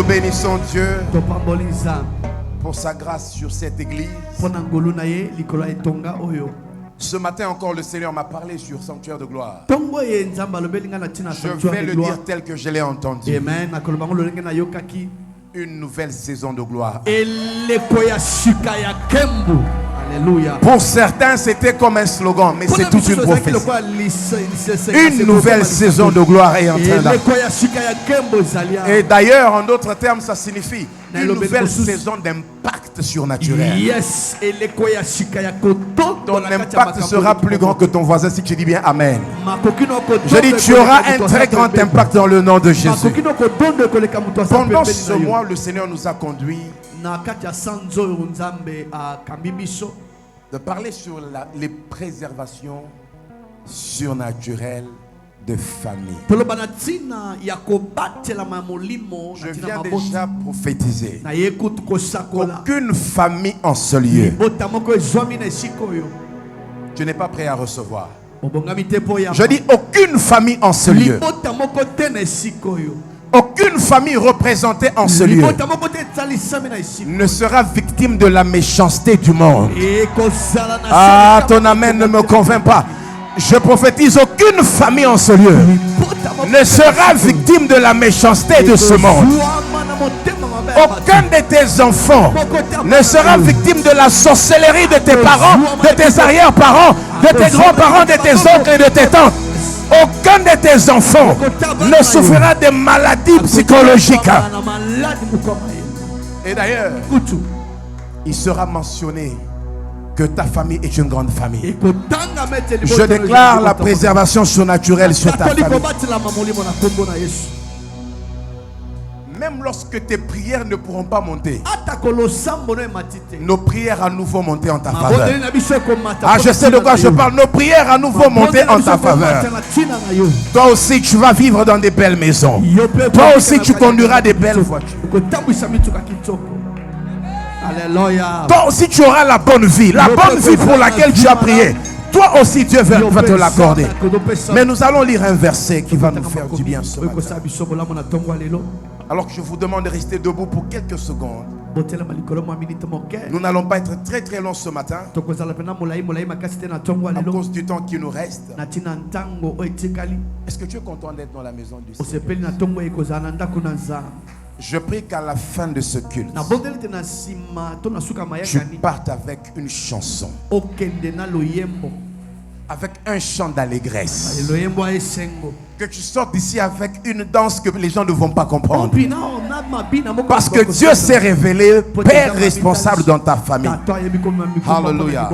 bénissons Dieu pour sa grâce sur cette église. Ce matin encore, le Seigneur m'a parlé sur Sanctuaire de gloire. Je vais le dire tel que je l'ai entendu. Une nouvelle saison de gloire. Alléluia. Pour certains, c'était comme un slogan, mais c'est toute une prophétie. Une nouvelle saison de gloire est en train d'arriver. Et d'ailleurs, en d'autres termes, ça signifie une nouvelle saison d'impact surnaturel. Yes. Ton impact sera plus grand que ton voisin si tu dis bien Amen. Je dis, tu auras un très grand impact dans le nom de Jésus. Pendant ce mois, le Seigneur nous a conduits de parler sur les préservations surnaturelles de famille. Je viens déjà prophétiser qu'aucune famille en ce lieu. Tu n'es pas prêt à recevoir. Je dis aucune famille en ce lieu. Aucune famille représentée en ce lieu ne sera victime de la méchanceté du monde. Ah, ton amen ne me convainc pas. Je prophétise, aucune famille en ce lieu ne sera victime de la méchanceté de ce monde. Aucun de tes enfants ne sera victime de la sorcellerie de tes parents, de tes arrière-parents, de tes grands-parents, de tes oncles et de tes tantes. Aucun de tes enfants ne souffrira de maladies psychologiques. Et d'ailleurs, il sera mentionné que ta famille est une grande famille. Je déclare la préservation surnaturelle sur ta famille. Même lorsque tes prières ne pourront pas monter, nos prières à nouveau monter en ta faveur. Ah, je sais de quoi je parle. Nos prières à nouveau monter en ta faveur. Toi aussi, tu vas vivre dans des belles maisons. Toi aussi, tu conduiras des belles voitures. Toi aussi, tu auras la bonne vie. La bonne vie pour laquelle tu as prié. Toi aussi, Dieu va te l'accorder. Mais nous allons lire un verset qui va nous faire du bien ce matin. Alors que je vous demande de rester debout pour quelques secondes. Nous n'allons pas être très très longs ce matin à cause du temps qui nous reste. Est-ce que tu es content d'être dans la maison du Seigneur? Je prie qu'à la fin de ce culte, tu partes avec une chanson, avec un chant d'allégresse, que tu sortes d'ici avec une danse que les gens ne vont pas comprendre, parce que Dieu s'est révélé Père responsable dans ta famille. Alléluia.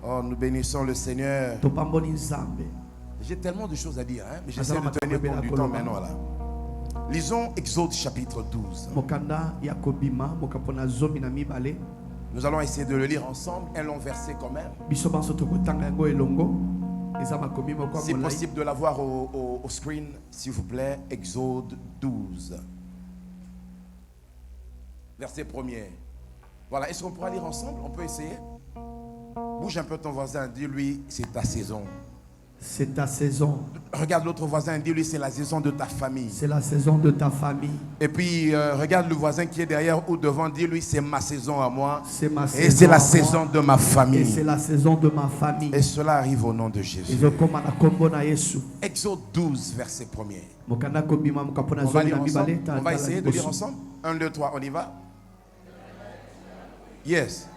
Oh, nous bénissons le Seigneur. J'ai tellement de choses à dire, hein, mais j'essaie de tenir compte du temps maintenant là. Lisons Exode chapitre 12. Nous allons essayer de le lire ensemble, un long verset quand même. C'est possible de l'avoir au screen, s'il vous plaît. Exode 12. Verset 1er. Voilà, est-ce qu'on pourra lire ensemble? On peut essayer? Bouge un peu ton voisin, dis-lui, c'est ta saison. C'est ta saison. Regarde l'autre voisin, dis-lui, c'est la saison de ta famille. C'est la saison de ta famille. Et puis regarde le voisin qui est derrière ou devant, dis-lui, c'est ma saison à moi. C'est ma saison. Et c'est la saison de ma famille. Et c'est la saison de ma famille. Et cela arrive au nom de Jésus. Exode 12, verset 1er. On va lire ensemble. On va essayer de lire ensemble. 1, 2, 3, on y va? Yes.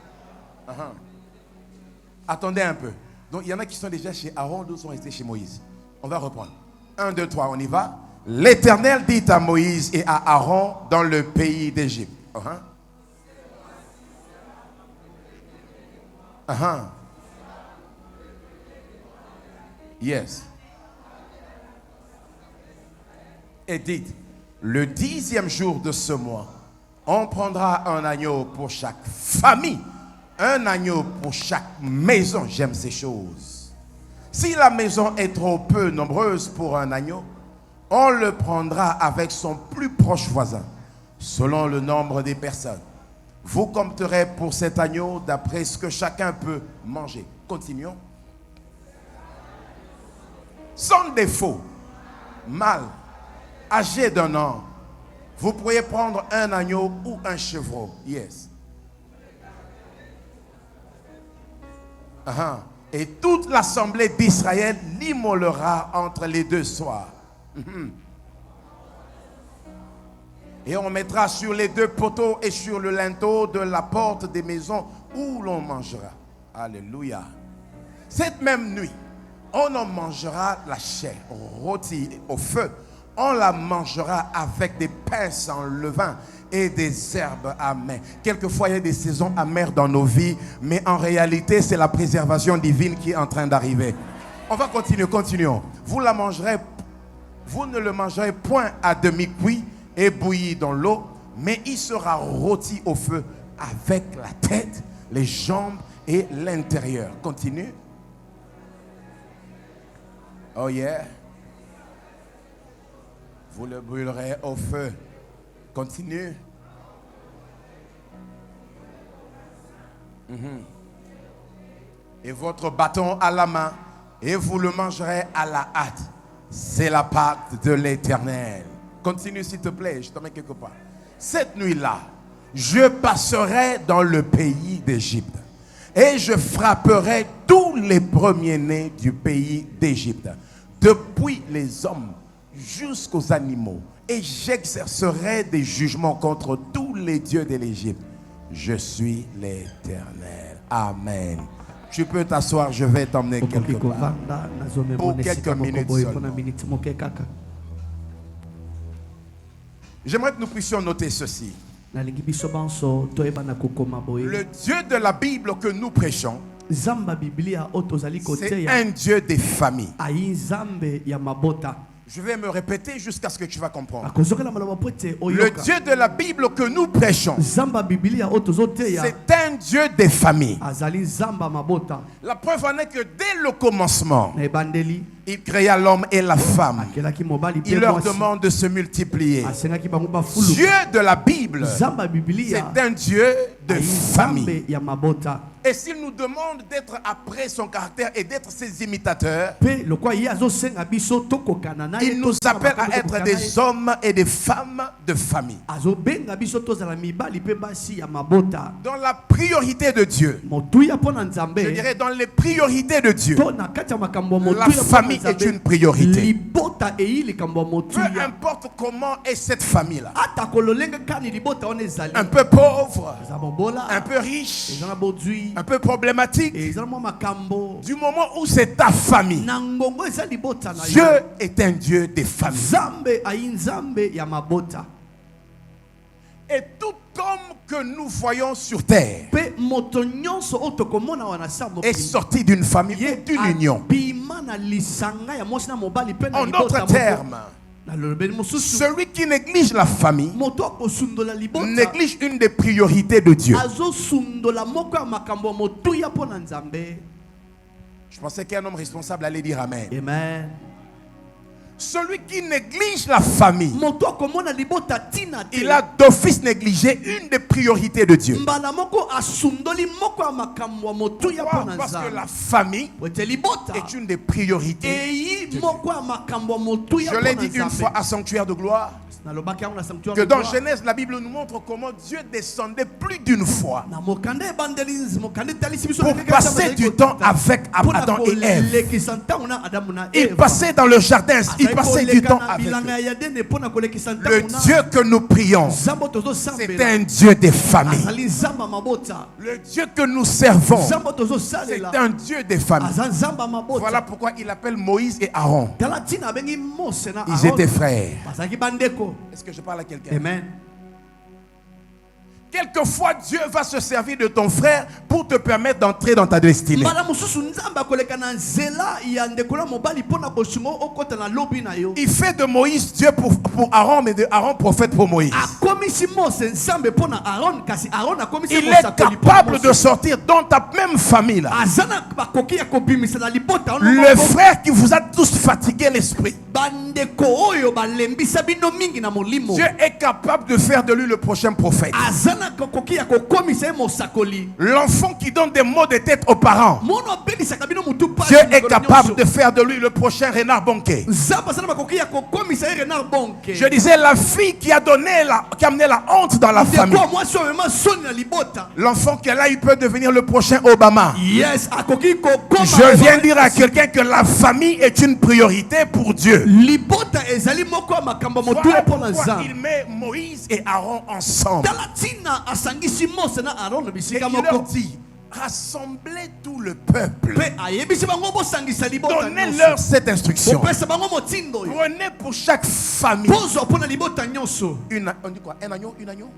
Attendez un peu. Donc il y en a qui sont déjà chez Aaron, d'autres sont restés chez Moïse. On va reprendre. 1, 2, 3, on y va. L'Éternel dit à Moïse et à Aaron dans le pays d'Égypte. Yes. Et dites, le 10e jour de ce mois, on prendra un agneau pour chaque famille. Un agneau pour chaque maison. J'aime ces choses. Si la maison est trop peu nombreuse pour un agneau, on le prendra avec son plus proche voisin, selon le nombre des personnes. Vous compterez pour cet agneau d'après ce que chacun peut manger. Continuons. Sans défaut, mâle, âgé d'1 an, Vous pourriez prendre un agneau ou un chevreau. Yes. Et toute l'assemblée d'Israël l'immolera entre les deux soirs. Et on mettra sur les deux poteaux et sur le linteau de la porte des maisons où l'on mangera. Alléluia. Cette même nuit, on en mangera la chair rôtie au feu. On la mangera avec des pains sans levain et des herbes amères. Quelquefois, il y a des saisons amères dans nos vies, mais en réalité, c'est la préservation divine qui est en train d'arriver. On va continuer, continuons. Vous la mangerez, vous ne le mangerez point à demi-cuit et bouilli dans l'eau, mais il sera rôti au feu avec la tête, les jambes et l'intérieur. Continue. Oh yeah. Vous le brûlerez au feu. Continue. Et votre bâton à la main, et vous le mangerez à la hâte. C'est la Pâque de l'Éternel. Continue s'il te plaît, je te mets quelque part. Cette nuit-là, je passerai dans le pays d'Égypte et je frapperai tous les premiers-nés du pays d'Égypte, depuis les hommes jusqu'aux animaux, et j'exercerai des jugements contre tous les dieux de l'Égypte. Je suis l'Éternel. Amen. Tu peux t'asseoir, je vais t'emmener quelque part. Pour quelques minutes seulement. J'aimerais que nous puissions noter ceci. Le Dieu de la Bible que nous prêchons, c'est un Dieu des familles. Je vais me répéter jusqu'à ce que tu vas comprendre. Le Dieu de la Bible que nous prêchons, c'est un Dieu des familles. La preuve en est que dès le commencement, il créa l'homme et la femme. Il leur demande de se multiplier. Dieu de la Bible, c'est un Dieu de famille. Et s'il nous demande d'être après son caractère et d'être ses imitateurs, il nous appelle à être des hommes et des femmes de famille. Dans la priorité de Dieu, je dirais dans les priorités de Dieu, la famille est une priorité. Peu importe comment est cette famille-là, un peu pauvre, un peu riche, un peu problématique, du moment où c'est ta famille, Dieu est un Dieu des familles. Et tout homme que nous voyons sur terre est sorti d'une famille et d'une union. En d'autres termes, celui qui néglige la famille néglige une des priorités de Dieu. Je pensais qu'un homme responsable allait dire Amen. Amen. Celui qui néglige la famille, il a d'office négligé une des priorités de Dieu. Pourquoi? Parce que la famille est une des priorités de Dieu. Je l'ai dit une fois à Sanctuaire de Gloire, que dans Genèse, la Bible nous montre comment Dieu descendait plus d'une fois pour passer du temps avec Adam et Ève. Il passait dans le jardin, il passait du temps avec eux. Le Dieu que nous prions, c'est un Dieu des familles. Le Dieu que nous servons, c'est un Dieu des familles. Voilà pourquoi il appelle Moïse et Aaron. Ils étaient frères. Est-ce que je parle à quelqu'un? Amen. Quelquefois, Dieu va se servir de ton frère pour te permettre d'entrer dans ta destinée. Il fait de Moïse Dieu pour Aaron, mais de Aaron prophète pour Moïse. Il est capable de sortir dans ta même famille là le frère qui vous a tous fatigué l'esprit. Dieu est capable de faire de lui le prochain prophète. L'enfant qui donne des maux de tête aux parents, Dieu est capable de faire de lui le prochain Renard Bonquet. Je disais, la fille qui a amené la honte dans la famille, l'enfant qu'elle a eu peut devenir le prochain Obama. Je viens dire à quelqu'un que la famille est une priorité pour Dieu. Voilà pourquoi il met Moïse et Aaron ensemble. Et il leur dit, rassemblez tout le peuple. Donnez-leur cette instruction. Prenez pour chaque famille on dit quoi? Un agneau? Une agneau?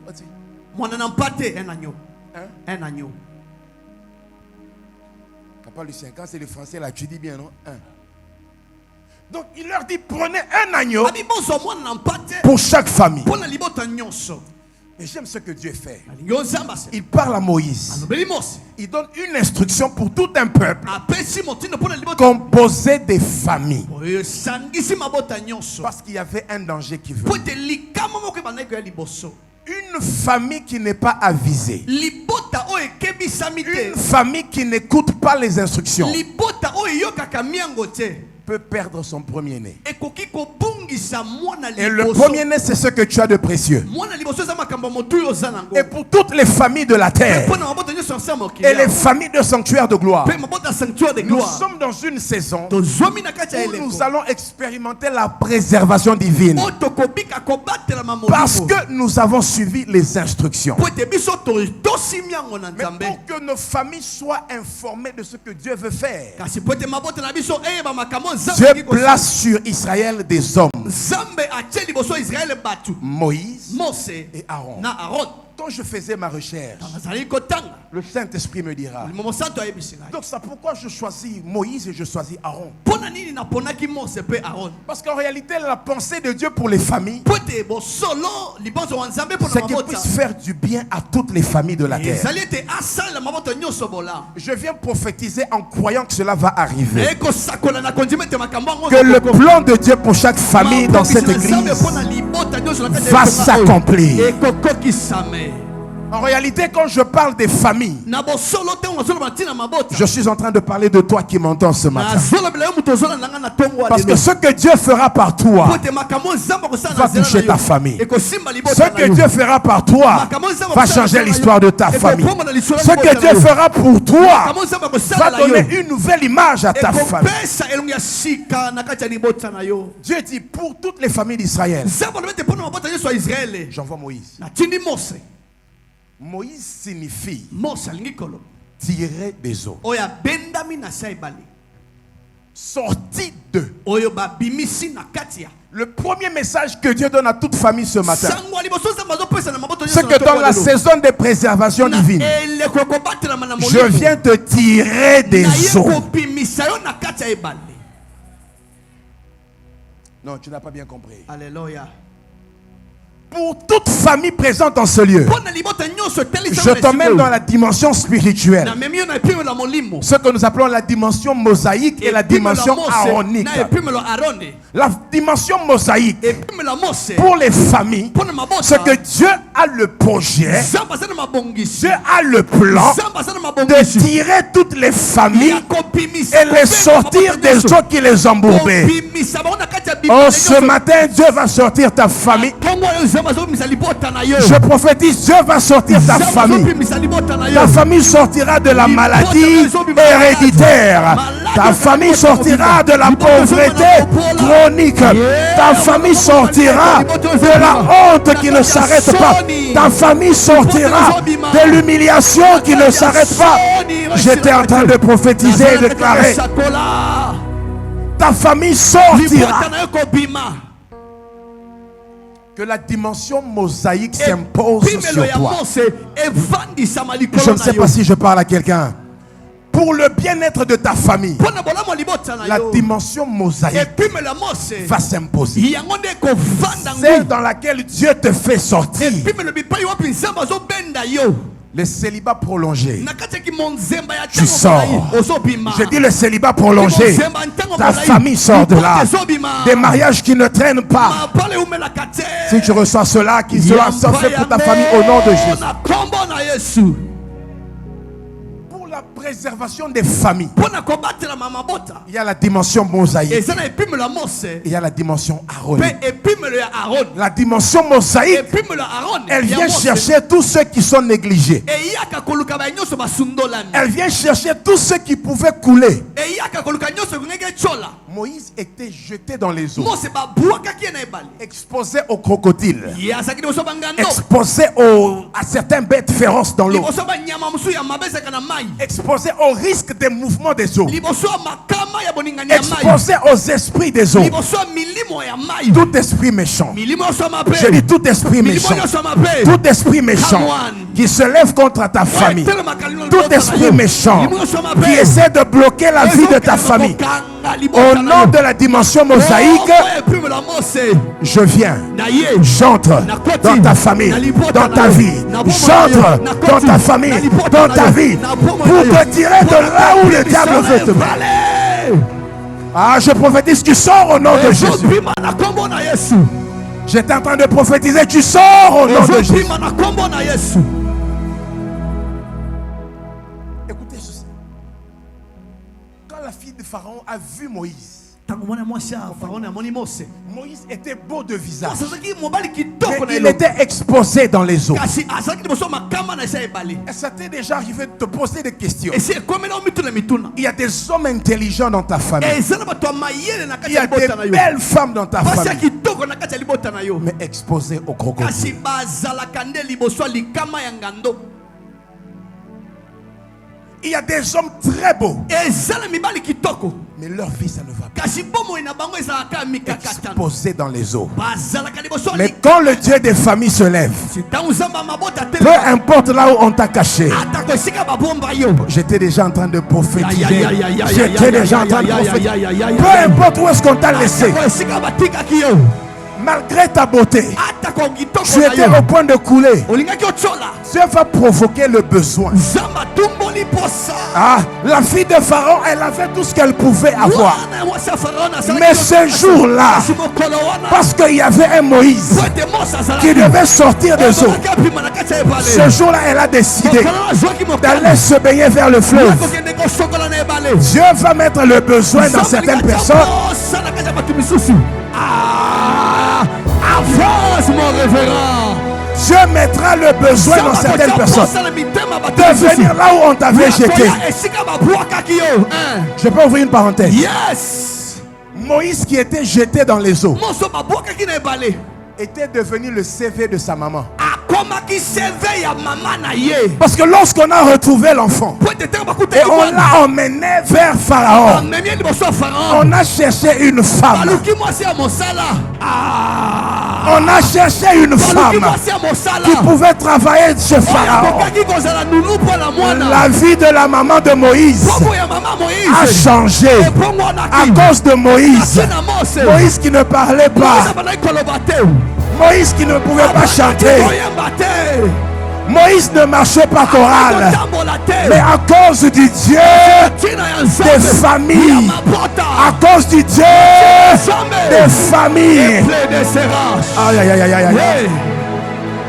Un agneau. Papa Lucien, quand c'est le français là, tu dis bien, non? Un. Donc il leur dit, prenez un agneau pour chaque famille. Et j'aime ce que Dieu fait. Il parle à Moïse. Il donne une instruction pour tout un peuple composé des familles. Parce qu'il y avait un danger qui venait. Une famille qui n'est pas avisée. Une famille qui n'écoute pas les instructions peut perdre son premier-né. Et le premier-né, c'est ce que tu as de précieux. Et pour toutes les familles de la terre et les familles de sanctuaire de gloire, nous sommes dans une saison où nous allons expérimenter la préservation divine. Parce que nous avons suivi les instructions. Mais pour que nos familles soient informées de ce que Dieu veut faire, Dieu place sur Israël des hommes. Moïse et Aaron. Quand je faisais ma recherche, le Saint-Esprit me dira. Donc c'est pourquoi je choisis Moïse et je choisis Aaron. Parce qu'en réalité, la pensée de Dieu pour les familles, c'est qu'il puisse faire du bien à toutes les familles de la terre. Je viens prophétiser en croyant que cela va arriver. Que le plan de Dieu pour chaque famille dans cette église va s'accomplir. En réalité, quand je parle des familles, je suis en train de parler de toi qui m'entends ce matin. Parce que ce que Dieu fera par toi va toucher ta famille. Ce que Dieu fera par toi va changer l'histoire de ta famille. Ce que Dieu fera pour toi va donner une nouvelle image à ta famille. Dieu dit pour toutes les familles d'Israël, j'envoie Moïse. Moïse signifie tirer des eaux. Sorti d'eux. Le premier message que Dieu donne à toute famille ce matin, c'est que dans la saison de préservation divine, je viens te tirer des eaux. Non, tu n'as pas bien compris. Alléluia. Pour toute famille présente en ce lieu, je t'emmène dans la dimension spirituelle. Ce que nous appelons la dimension mosaïque et la dimension aaronique. La dimension mosaïque pour les familles, c'est que Dieu a le projet, Dieu a le plan de tirer toutes les familles et les sortir des eaux qui les embourbaient. Oh, ce matin, Dieu va sortir ta famille. Je prophétise, Dieu va sortir ta famille. Ta famille sortira de la maladie héréditaire. Ta famille sortira de la pauvreté chronique. Ta famille sortira de la honte qui ne s'arrête pas. Ta famille sortira de l'humiliation qui ne s'arrête pas. J'étais en train de prophétiser et de déclarer. Ta famille sortira. Que la dimension mosaïque s'impose sur toi. Je ne sais pas si je parle à quelqu'un. Pour le bien-être de ta famille, la dimension mosaïque va s'imposer. Celle dans laquelle Dieu te fait sortir. Le célibat prolongé. Tu sors. Je dis le célibat prolongé. Ta famille sort de là. Des mariages qui ne traînent pas. Si tu reçois cela, qui sera fait pour ta famille au nom de Jésus. Pour la préservation des familles, il y a la dimension mosaïque. Il y a la dimension aronique. La dimension mosaïque, elle vient chercher tous ceux qui sont négligés. Elle vient chercher tous ceux qui pouvaient couler. Moïse était jeté dans les eaux, exposé aux crocodiles, exposé à certaines bêtes féroces dans l'eau, exposé au risque des mouvements des eaux, exposé aux esprits des eaux. Tout esprit méchant, je dis tout esprit méchant, tout esprit méchant qui se lève contre ta famille, tout esprit méchant qui essaie de bloquer la vie de ta famille, au nom de la dimension mosaïque, je viens, j'entre dans ta famille, dans ta vie, j'entre dans ta famille, dans ta vie, pour te tirer de là où le diable veut te mettre. Ah, je prophétise, tu sors au nom de Jésus. J'étais en train de prophétiser, tu sors au nom de Jésus. Écoutez ceci. Quand la fille de Pharaon a vu Moïse, Moïse était beau de visage, mais il était exposé dans les eaux. Et ça t'est déjà arrivé de te poser des questions. Il y a des hommes intelligents dans ta famille, il y a des belles femmes dans ta famille, mais exposées au crocodile. Il y a des hommes très beaux, mais leur vie ça ne va pas. Exposés dans les eaux. Mais quand le Dieu des familles se lève, peu importe là où on t'a caché, j'étais déjà en train de prophétiser. J'étais déjà en train de prophétiser. Peu importe où est-ce qu'on t'a laissé, malgré ta beauté, tu étais au point de couler. Dieu va provoquer le besoin. Ah, la fille de Pharaon, elle avait tout ce qu'elle pouvait avoir. Mais ce jour-là, parce qu'il y avait un Moïse qui devait sortir des eaux, ce jour-là, elle a décidé d'aller se baigner vers le fleuve. Dieu va mettre le besoin dans certaines personnes. Avance, mon révérend. Dieu mettra le besoin dans certaines personnes de venir là où on t'avait jeté. Je peux ouvrir une parenthèse. Yes. Moïse qui était jeté dans les eaux était devenu le CV de sa maman. Parce que lorsqu'on a retrouvé l'enfant et on l'a emmené vers Pharaon, on a cherché une femme. On a cherché une femme qui pouvait travailler chez Pharaon. La vie de la maman de Moïse a changé à cause de Moïse. Moïse qui ne parlait pas, Moïse qui ne pouvait pas chanter, Moïse ne marchait pas choral, mais à cause du Dieu des familles, à cause du Dieu des familles. Aïe, aïe, aïe, aïe, aïe.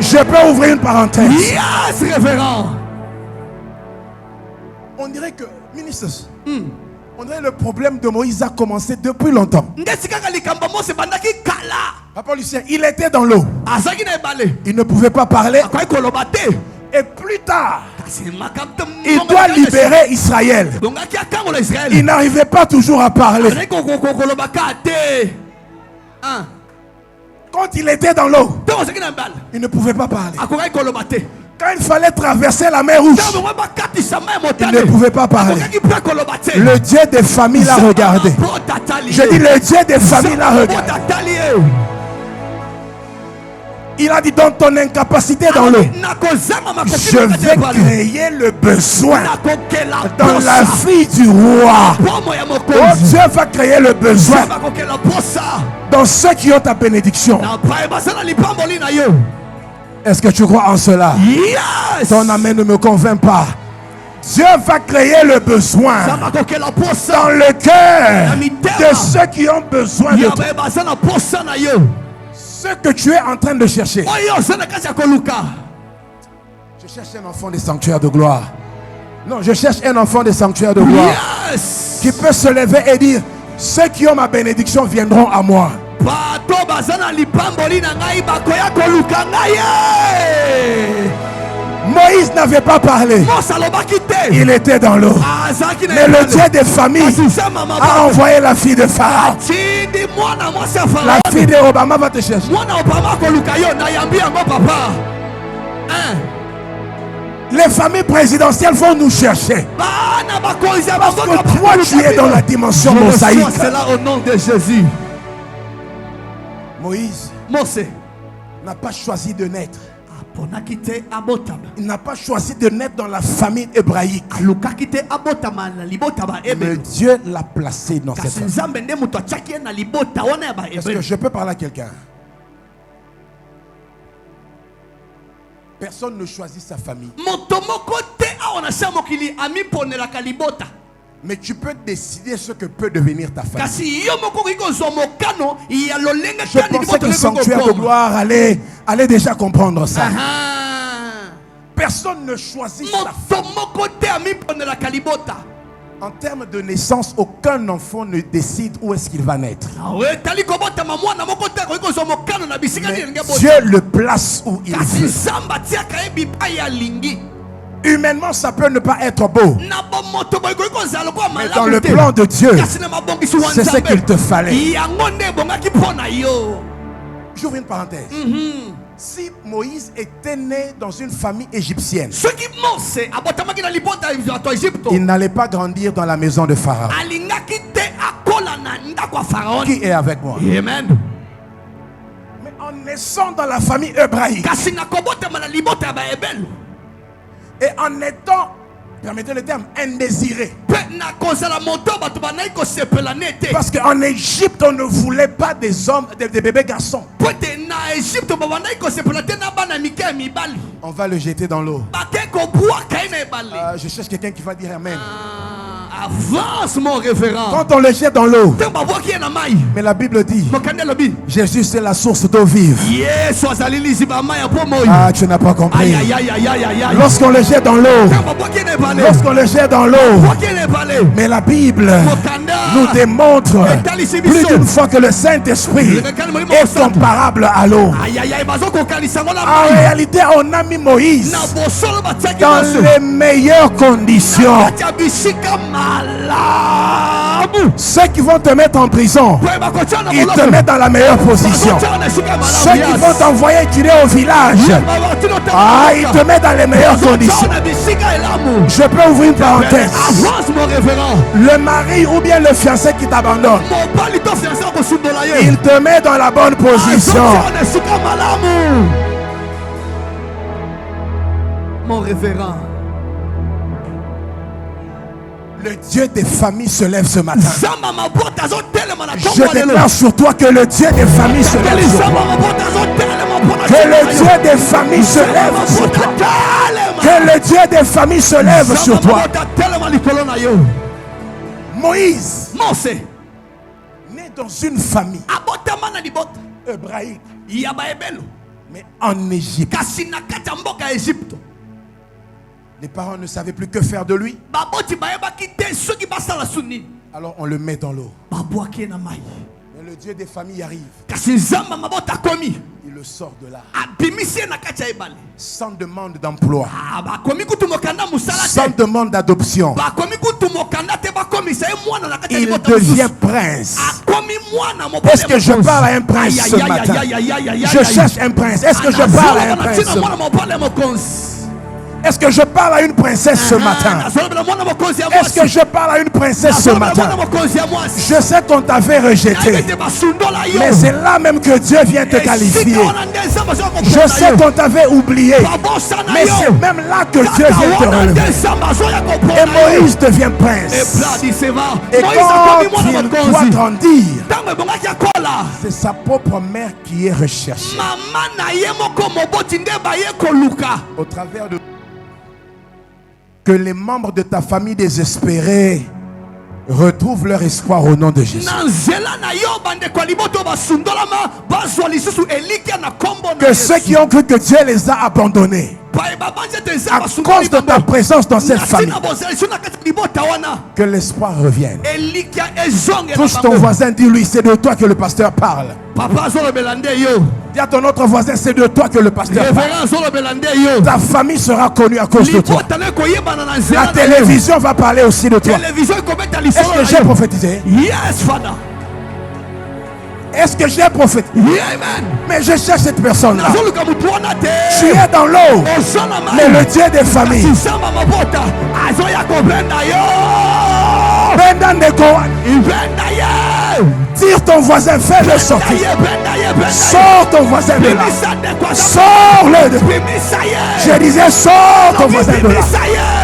Je peux ouvrir une parenthèse. Yes, révérend. On dirait que, ministre, on dirait le problème de Moïse a commencé depuis longtemps. Papa Lucien, il était dans l'eau. Il ne pouvait pas parler. Et plus tard, il doit libérer Israël. Il n'arrivait pas toujours à parler. Quand il était dans l'eau, il ne pouvait pas parler. Quand il fallait traverser la mer Rouge, il ne pouvait pas parler. Le Dieu des familles l'a regardé. Je dis le Dieu des familles l'a regardé. Il a dit, dans ton incapacité dans l'eau, je vais créer le besoin dans la vie du roi. Oh, Dieu va créer le besoin dans ceux qui ont ta bénédiction. Est-ce que tu crois en cela? Yes. Ton amen ne me convainc pas. Dieu va créer le besoin dans le cœur de ceux qui ont besoin de toi. Ce que tu es en train de chercher. Je cherche un enfant des sanctuaires de gloire. Non, je cherche un enfant des sanctuaires de gloire. Yes. Qui peut se lever et dire: ceux qui ont ma bénédiction viendront à moi. Moïse n'avait pas parlé. Il était dans l'eau. Mais le Dieu des familles a envoyé la fille de Pharaon. La fille d'Obama va te chercher. Les familles présidentielles vont nous chercher. Parce que toi, tu es dans la dimension mosaïque. C'est là au nom de Jésus. Moïse n'a pas choisi de naître. Il n'a pas choisi de naître dans la famille hébraïque. Mais Dieu l'a placé dans cette famille. Est-ce que je peux parler à quelqu'un? Personne ne choisit sa famille. Mais tu peux décider ce que peut devenir ta famille. Je pensais que le sanctuaire de gloire allait déjà comprendre ça. Personne ne choisit sa famille. En termes de naissance, aucun enfant ne décide où est-ce qu'il va naître. Mais Dieu le place où il veut. Humainement, ça peut ne pas être beau. Mais dans le plan de Dieu, c'est ce qu'il te fallait. J'ouvre une parenthèse. Si Moïse était né dans une famille égyptienne, il n'allait pas grandir dans la maison de Pharaon. Qui est avec moi? Amen. Mais en naissant dans la famille hébraïque, et en étant, permettez le terme, indésiré. Parce qu'en Égypte, on ne voulait pas des hommes, des bébés garçons. On va le jeter dans l'eau. Je cherche quelqu'un qui va dire Amen. Avance, mon révérend. Quand on le jette dans l'eau, mais la Bible dit, Jésus c'est la source d'eau vive. Ah, tu n'as pas compris. Lorsqu'on le jette dans l'eau, mais la Bible nous démontre plus d'une fois que le Saint-Esprit est comparable à l'eau. En réalité, on a mis Moïse dans les meilleures conditions. Ceux qui vont te mettre en prison, ils te mettent dans la meilleure position. Ceux qui vont t'envoyer étudier au village, ils te mettent dans les meilleures conditions. Je peux ouvrir une parenthèse. Le mari ou bien le fiancé qui t'abandonne, il te met dans la bonne position. Mon révérend, le Dieu des familles se lève ce matin. Je déclare sur toi que le Dieu des familles se lève sur toi. Que le Dieu des familles se lève sur toi. Que le Dieu des familles se lève sur toi. Moïse, né dans une famille hébraïque, mais en Égypte. Les parents ne savaient plus que faire de lui. Alors on le met dans l'eau. Mais le Dieu des familles arrive. Il le sort de là. Sans demande d'emploi. Sans demande d'adoption. Il devient prince. Est-ce que je parle à un prince ce matin? Je cherche un prince. Est-ce que je parle à un prince? Est-ce que je parle à une princesse ce matin? Est-ce que je parle à une princesse ce matin? Je sais qu'on t'avait rejeté, mais c'est là même que Dieu vient te qualifier. Je sais qu'on t'avait oublié, mais c'est même là que Dieu vient te relever. Et Moïse devient prince. Et quand il doit grandir, c'est sa propre mère qui est recherchée. Au travers de que les membres de ta famille désespérés retrouvent leur espoir au nom de Jésus. Que ceux qui ont cru que Dieu les a abandonnés à cause de ta présence dans cette famille, que l'espoir revienne. Touche ton voisin, dis-lui, c'est de toi que le pasteur parle. Dis à ton autre voisin, c'est de toi que le pasteur parle. Ta famille sera connue à cause de toi. La télévision va parler aussi de toi. Est-ce que j'ai prophétisé? Yes, Father. Est-ce que j'ai prophétisé? Amen. Mais je cherche cette personne-là. Tu es dans l'eau, mais le Dieu des familles. Tire ton voisin, fais-le sortir. Sors ton voisin de là. Sors-le de là. Je disais, sors ton voisin de là.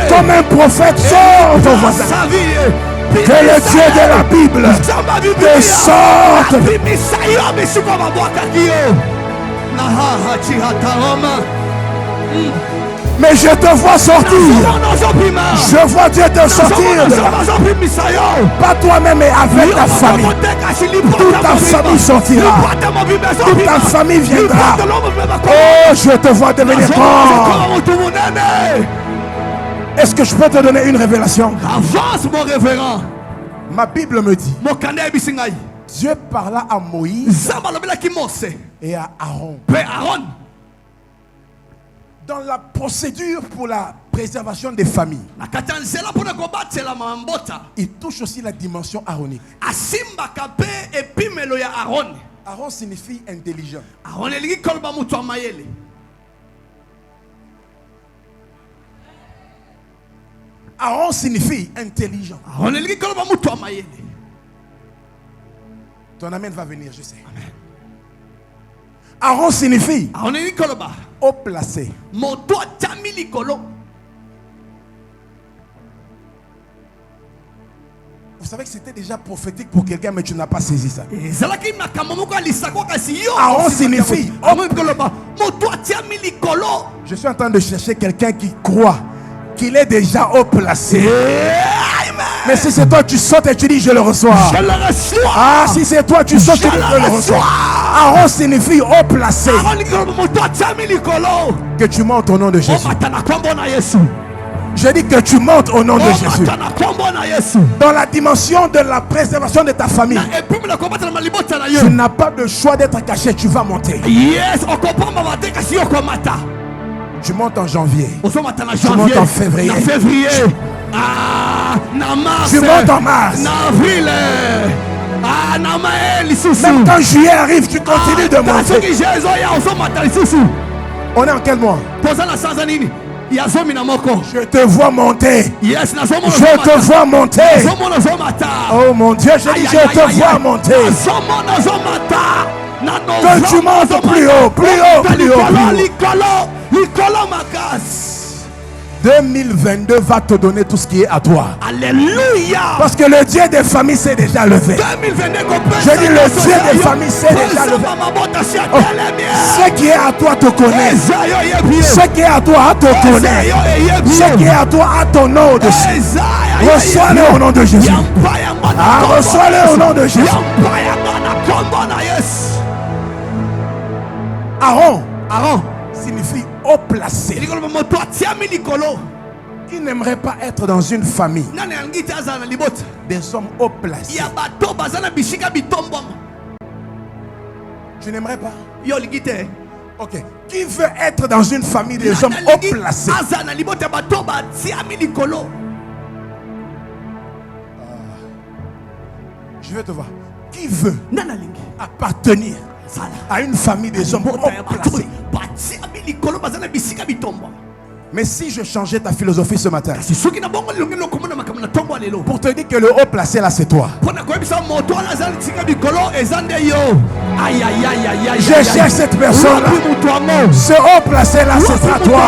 Comme un prophète, sors ton voisin. Que le Dieu de la Bible te sorte. Mais je te vois sortir. Je vois Dieu te sortir de là. Pas toi-même, mais avec ta famille. Toute ta famille sortira. Toute ta famille viendra. Oh, je te vois devenir grand. Est-ce que je peux te donner une révélation? Avance, mon révérend. Ma Bible me dit, Dieu parla à Moïse et à Aaron. Dans la procédure pour la préservation des familles, il touche aussi la dimension aronique. Aaron signifie intelligent. Aaron signifie intelligent. Ton amen va venir, je sais. Amen. Aaron signifie haut placé. Vous savez que c'était déjà prophétique pour quelqu'un, mais tu n'as pas saisi ça. Aaron signifie. Je suis en train de chercher quelqu'un qui croit qu'il est déjà haut placé. Mais si c'est toi, tu sautes et tu dis je le reçois. Je le reçois. Ah, si c'est toi, tu sautes et tu dis je le reçois. Aaron signifie haut placé. Que tu montes au nom de Jésus. Je dis que tu montes au nom de Jésus. Dans la dimension de la préservation de ta famille, tu n'as pas de choix d'être caché, tu vas monter. Tu montes en janvier. Tu montes en février. Tu montes en mars. Même quand juillet arrive, tu continues de monter. On est en quel mois? Je te vois monter. Je te vois monter. Oh mon Dieu, je dis je te vois monter. Que tu montes plus haut, plus haut, plus haut, plus haut. 2022 va te donner tout ce qui est à toi. Alléluia. Parce que le Dieu des familles s'est déjà levé. Je dis le Dieu des familles s'est déjà levé. Oh, ce qui est à toi te connaît. Ce qui est à toi te connaît. Ce qui est à toi a ton nom dessus. Reçois-le au nom de Jésus. Ah, reçois-le au nom de Jésus. Aaron signifie haut placé. Qui n'aimerait pas être dans une famille des hommes haut placés? Tu n'aimerais pas? Ok. Qui veut être dans une famille des hommes haut placés? Je vais te voir. Qui veut appartenir à une famille des hommes haut placés? Mais si je changeais ta philosophie ce matin, pour te dire que le haut placé là c'est toi, je cherche cette personne là, ce haut placé là c'est pas toi.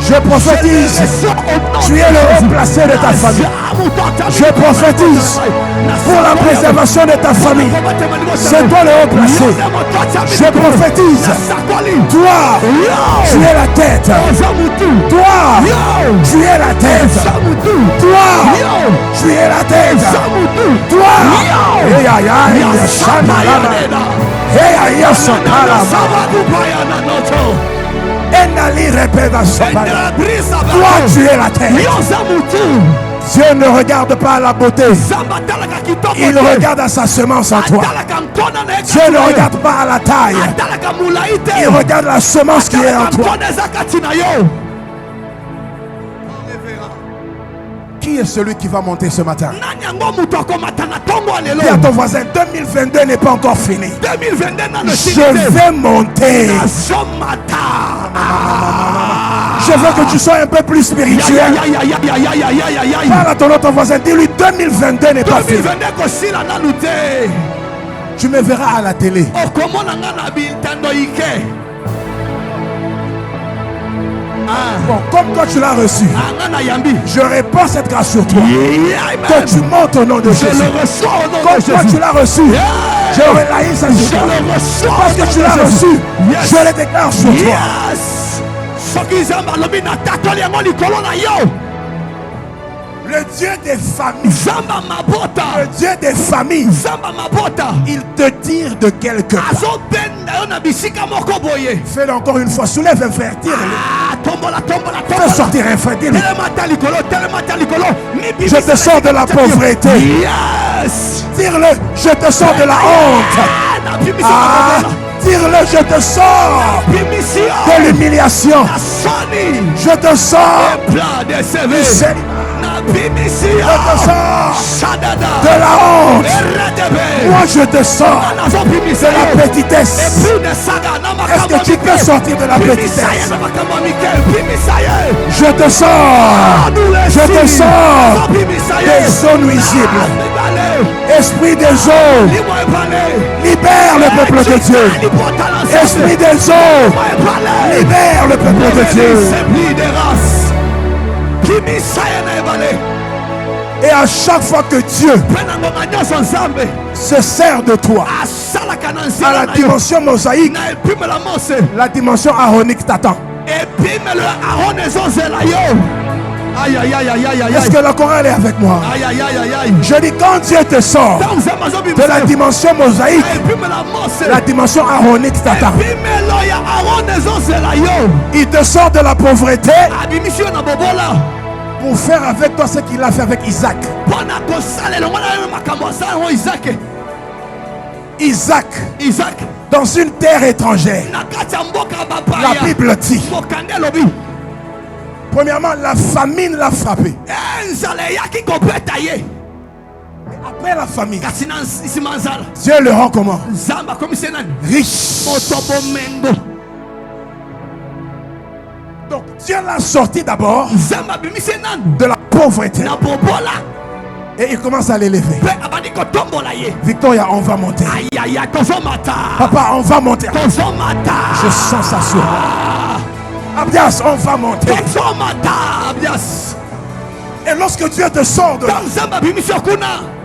Je prophétise, tu es le haut placé de ta famille. Je prophétise pour la préservation de ta famille, c'est toi le haut placé. Je prophétise, toi tu es la tête. Toi, tu es la tête. Toi, tu es la tête. Toi, toi, tu es la tête. Dieu ne regarde pas à la beauté, il regarde à sa semence en toi. Dieu ne regarde pas à la taille, il regarde la semence qui est en toi. Qui est celui qui va monter ce matin? Dis à ton voisin, 2022 n'est pas encore fini. Je vais monter. Je veux que tu sois un peu plus spirituel. Parle à ton autre voisin, dis-lui 2022 n'est pas fini. Tu me verras à la télé. Bon, comme toi tu l'as reçu, je répands cette grâce sur toi. Que tu montes au nom de Jésus. Comme toi tu l'as reçu, je relaye ça sur toi. Parce que tu l'as reçu, je le déclare sur toi. Le Dieu des familles, le Dieu des familles, il te tire de quelque part. Fais-le encore une fois, soulève un frère, tire-le. Fais sortir un frère, dis-le. Je te sors de la pauvreté. Tire-le, je te sors de la honte. Tire-le, je te sors de l'humiliation. Je te sors du Seigneur. Je te sors de la honte. Moi je te sors de la petitesse. Est-ce que tu peux sortir de la petitesse? Je te sors des eaux nuisibles. Esprit des eaux, libère le peuple de Dieu. Esprit des eaux, libère le peuple de Dieu. Et à chaque fois que Dieu se sert de toi, à la dimension mosaïque, la dimension aronique t'attend. Est-ce que la chorale est avec moi? Je dis quand Dieu te sort de la dimension mosaïque, la dimension aronique t'attend. Il te sort de la pauvreté pour faire avec toi ce qu'il a fait avec Isaac. Isaac, dans une terre étrangère, la Bible dit, premièrement, la famine l'a frappé. Mais après la famine, Dieu le rend comment? Riche. Donc Dieu l'a sorti d'abord de la pauvreté. Et il commence à l'élever. Victoria, on va monter. Papa, on va monter. Je sens ça sur moi. Abias, on va monter. Et lorsque Dieu te sort de là,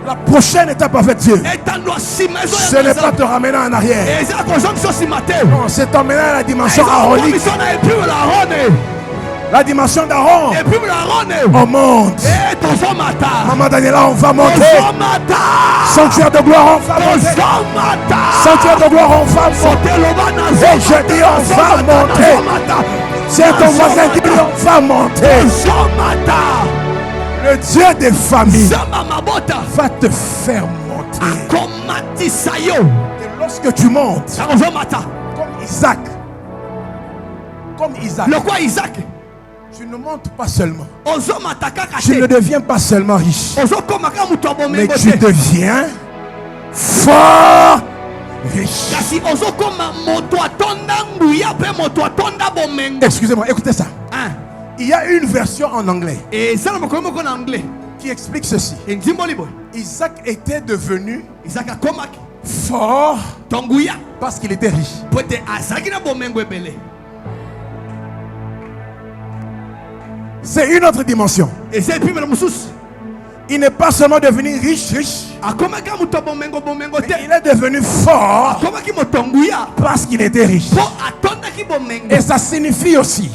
la prochaine étape avec Dieu, ce n'est pas te ramener en arrière. Non, c'est t'emmener à la dimension aronique. La dimension d'Aaron. On monte. Maman Daniela, on va monter. Sanctuaire de gloire, on va monter. Sanctuaire de gloire, on va monter. Et je dis, on va monter. C'est ton voisin qui dit, on va monter. Le Dieu des familles va te faire monter. Et lorsque tu montes, comme Isaac, tu ne montes pas seulement. Tu ne deviens pas seulement riche, mais tu deviens fort riche. Excusez-moi, écoutez ça. Il y a une version en anglais Et ça, le en anglais. qui explique ceci. Isaac était devenu fort parce qu'il était riche. C'est une autre dimension. Il n'est pas seulement devenu riche, mais il est devenu fort parce qu'il était riche. Et ça signifie aussi,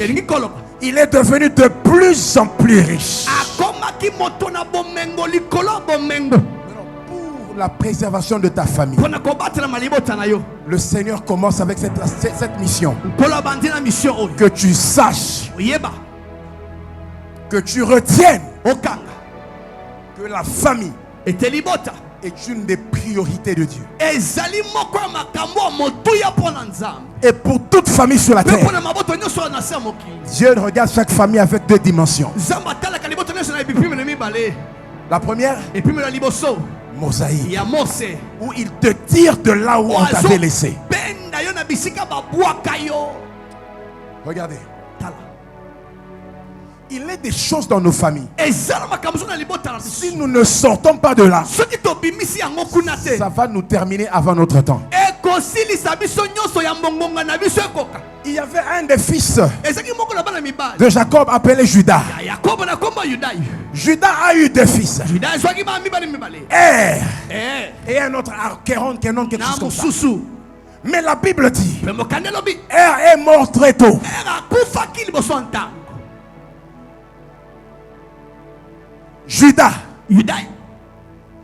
il est devenu de plus en plus riche. Pour la préservation de ta famille, le Seigneur commence avec cette mission. Que tu saches, que tu retiennes que la famille est une des priorités de Dieu. Et pour toute famille sur la terre, Dieu regarde chaque famille avec deux dimensions. La première, Mosaïque, où il te tire de là où on t'avait laissé. Regardez. Il est des choses dans nos familles. Si nous ne sortons pas de là, ça va nous terminer avant notre temps. Il y avait un des fils de Jacob appelé Judas. Judas a eu deux fils, Er et un autre Kéron, quelque chose comme ça. Mais la Bible dit, Er est mort très tôt. Judas,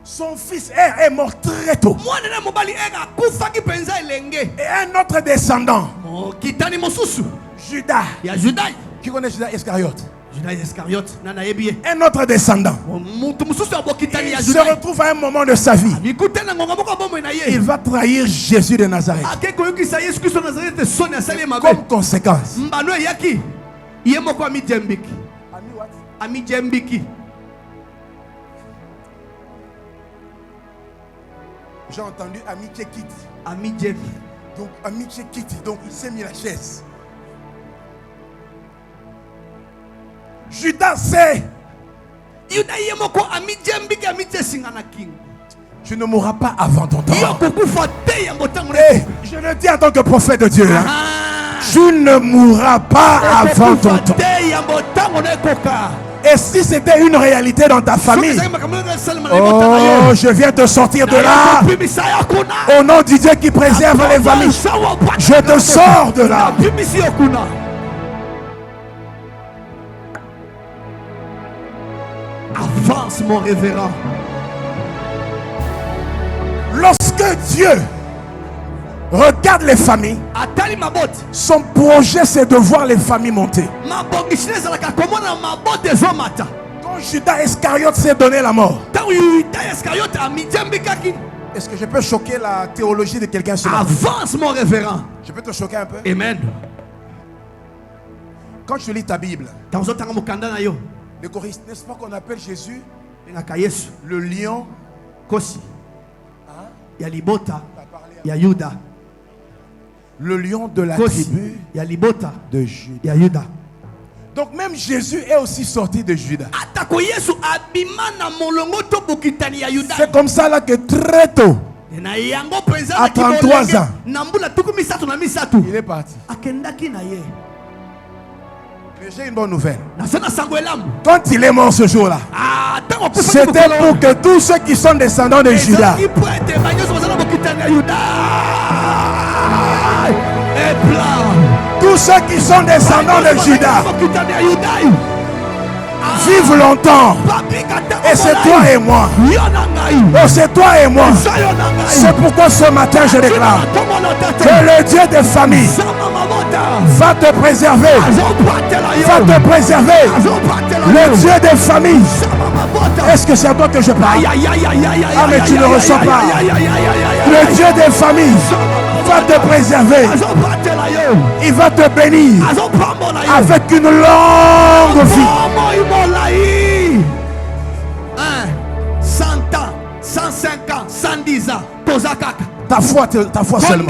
son fils Er est mort très tôt. Et un autre descendant, Judas, qui connaît Judas Iscariote, un autre descendant, il se retrouve à un moment de sa vie, il va trahir Jésus de Nazareth. Comme conséquence, j'ai entendu Ami Tchekit. Donc Ami Tchekit, donc il s'est mis la chaise. Judas sait. Tu ne mourras pas avant ton temps. Hey, je le dis en tant que prophète de Dieu. Hein. Tu ne mourras pas avant ton temps. Et si c'était une réalité dans ta famille, oh, je viens te sortir de là. Au nom du Dieu qui préserve les familles, je te sors de là. Avance, mon révérend. Lorsque Dieu regarde les familles, son projet c'est de voir les familles monter. Quand Judas Iscariote s'est donné la mort, est-ce que je peux choquer la théologie de quelqu'un ce matin? Avance, mon révérend. Je peux te choquer un peu? Amen. Quand tu lis ta Bible, n'est-ce pas qu'on appelle Jésus le lion? Le lion de la tribu de Juda. Donc même Jésus est aussi sorti de Juda. C'est comme ça là que très tôt, à 33 ans, il est parti. Mais j'ai une bonne nouvelle. Quand il est mort ce jour-là, c'était pour que tous ceux qui sont descendants de Juda, tous ceux qui sont descendants de Juda vivent longtemps. Et c'est toi et moi. Oh, c'est toi et moi. C'est pourquoi ce matin je déclare que le Dieu des familles va te préserver. Va te préserver. Le Dieu des familles. Est-ce que c'est à toi que je parle? Ah, mais tu ne ressens pas. Le Dieu des familles va te préserver. Il va te bénir avec une longue vie. 100 ans, 105 ans, 110 ans. Ta foi seulement.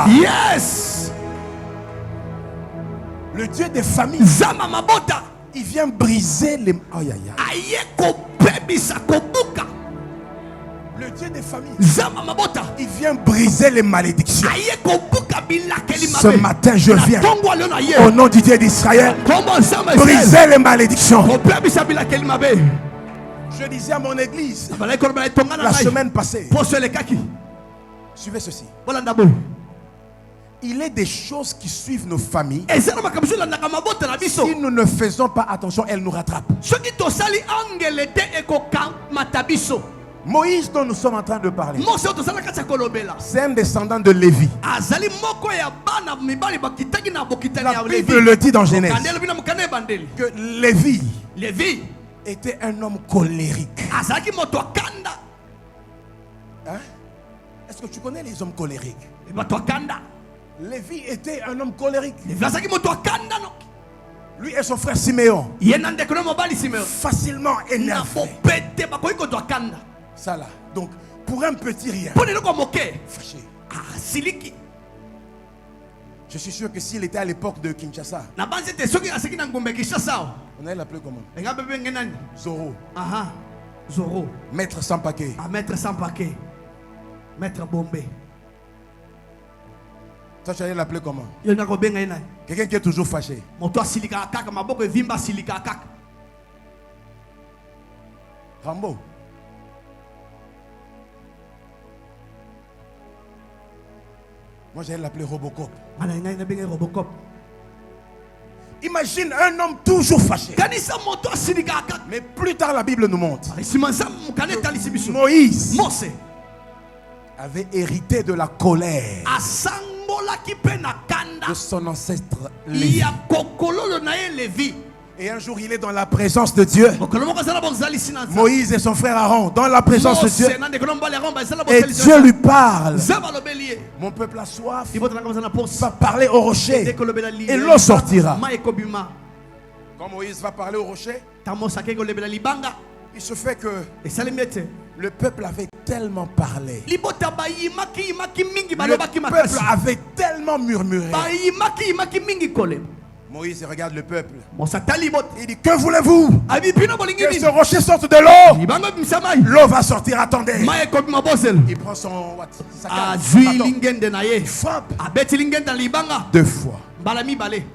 Yes. Le Dieu des familles. Il vient briser les... Aïe, aïe, aïe. Le Dieu des familles. Il vient briser les malédictions. Ce matin, je viens au nom du Dieu d'Israël briser les malédictions. Je disais à mon église la semaine passée, suivez ceci. Il est des choses qui suivent nos familles. Si nous ne faisons pas attention, elles nous rattrapent. Moïse dont nous sommes en train de parler, c'est un descendant de Lévi. La Bible le dit dans Genèse que Lévi était un homme colérique. Hein? Est-ce que tu connais les hommes colériques? Lévi était un homme colérique. Lui et son frère Siméon, facilement énervé. Ça là. Donc, pour un petit rien, fâché. Je suis sûr que s'il était à l'époque de Kinshasa, on allait l'appeler comment? Zoro. Zoro. Maître sans paquet. Maître sans paquet. Maître Bombé. Toi, tu allais l'appeler comment? Quelqu'un qui est toujours fâché. Rambo. Moi, j'allais l'appeler Robocop. Imagine un homme toujours fâché. Mais plus tard, la Bible nous montre. Moïse avait hérité de la colère de son ancêtre Lévi. Et un jour, il est dans la présence de Dieu. Moïse et son frère Aaron dans la présence de Dieu. Et Dieu lui parle. Mon peuple a soif. Va parler au rocher. Et l'eau sortira. Quand Moïse va parler au rocher, il se fait que le peuple avait tellement parlé. Le peuple avait tellement murmuré. Moïse regarde le peuple. Il dit, que voulez-vous? Que ce rocher sorte de l'eau. L'eau va sortir, attendez. Il prend son il frappe 2 fois.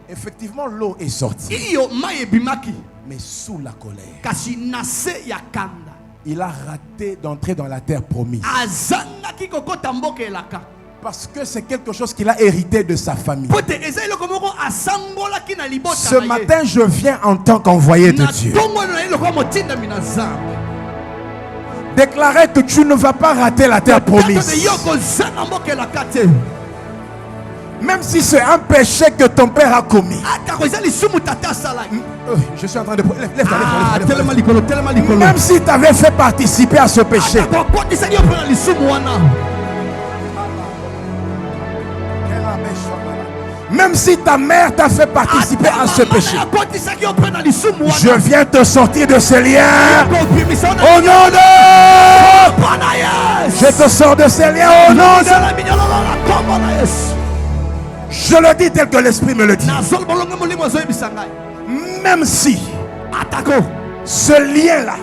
Effectivement, l'eau est sortie. Mais sous la colère, il a raté d'entrer dans la terre promise. Parce que c'est quelque chose qu'il a hérité de sa famille. Ce matin, je viens en tant qu'envoyé de Dieu déclarer que tu ne vas pas rater la terre promise. Même si c'est un péché que ton père a commis. Je suis en train de... Même si tu avais fait participer à ce péché. Même si ta mère t'a fait participer à ce péché, je viens te sortir de ce lien au nom de... Je te sors de ce lien au nom de... Je le dis tel que l'Esprit me le dit. Même si ce lien-là,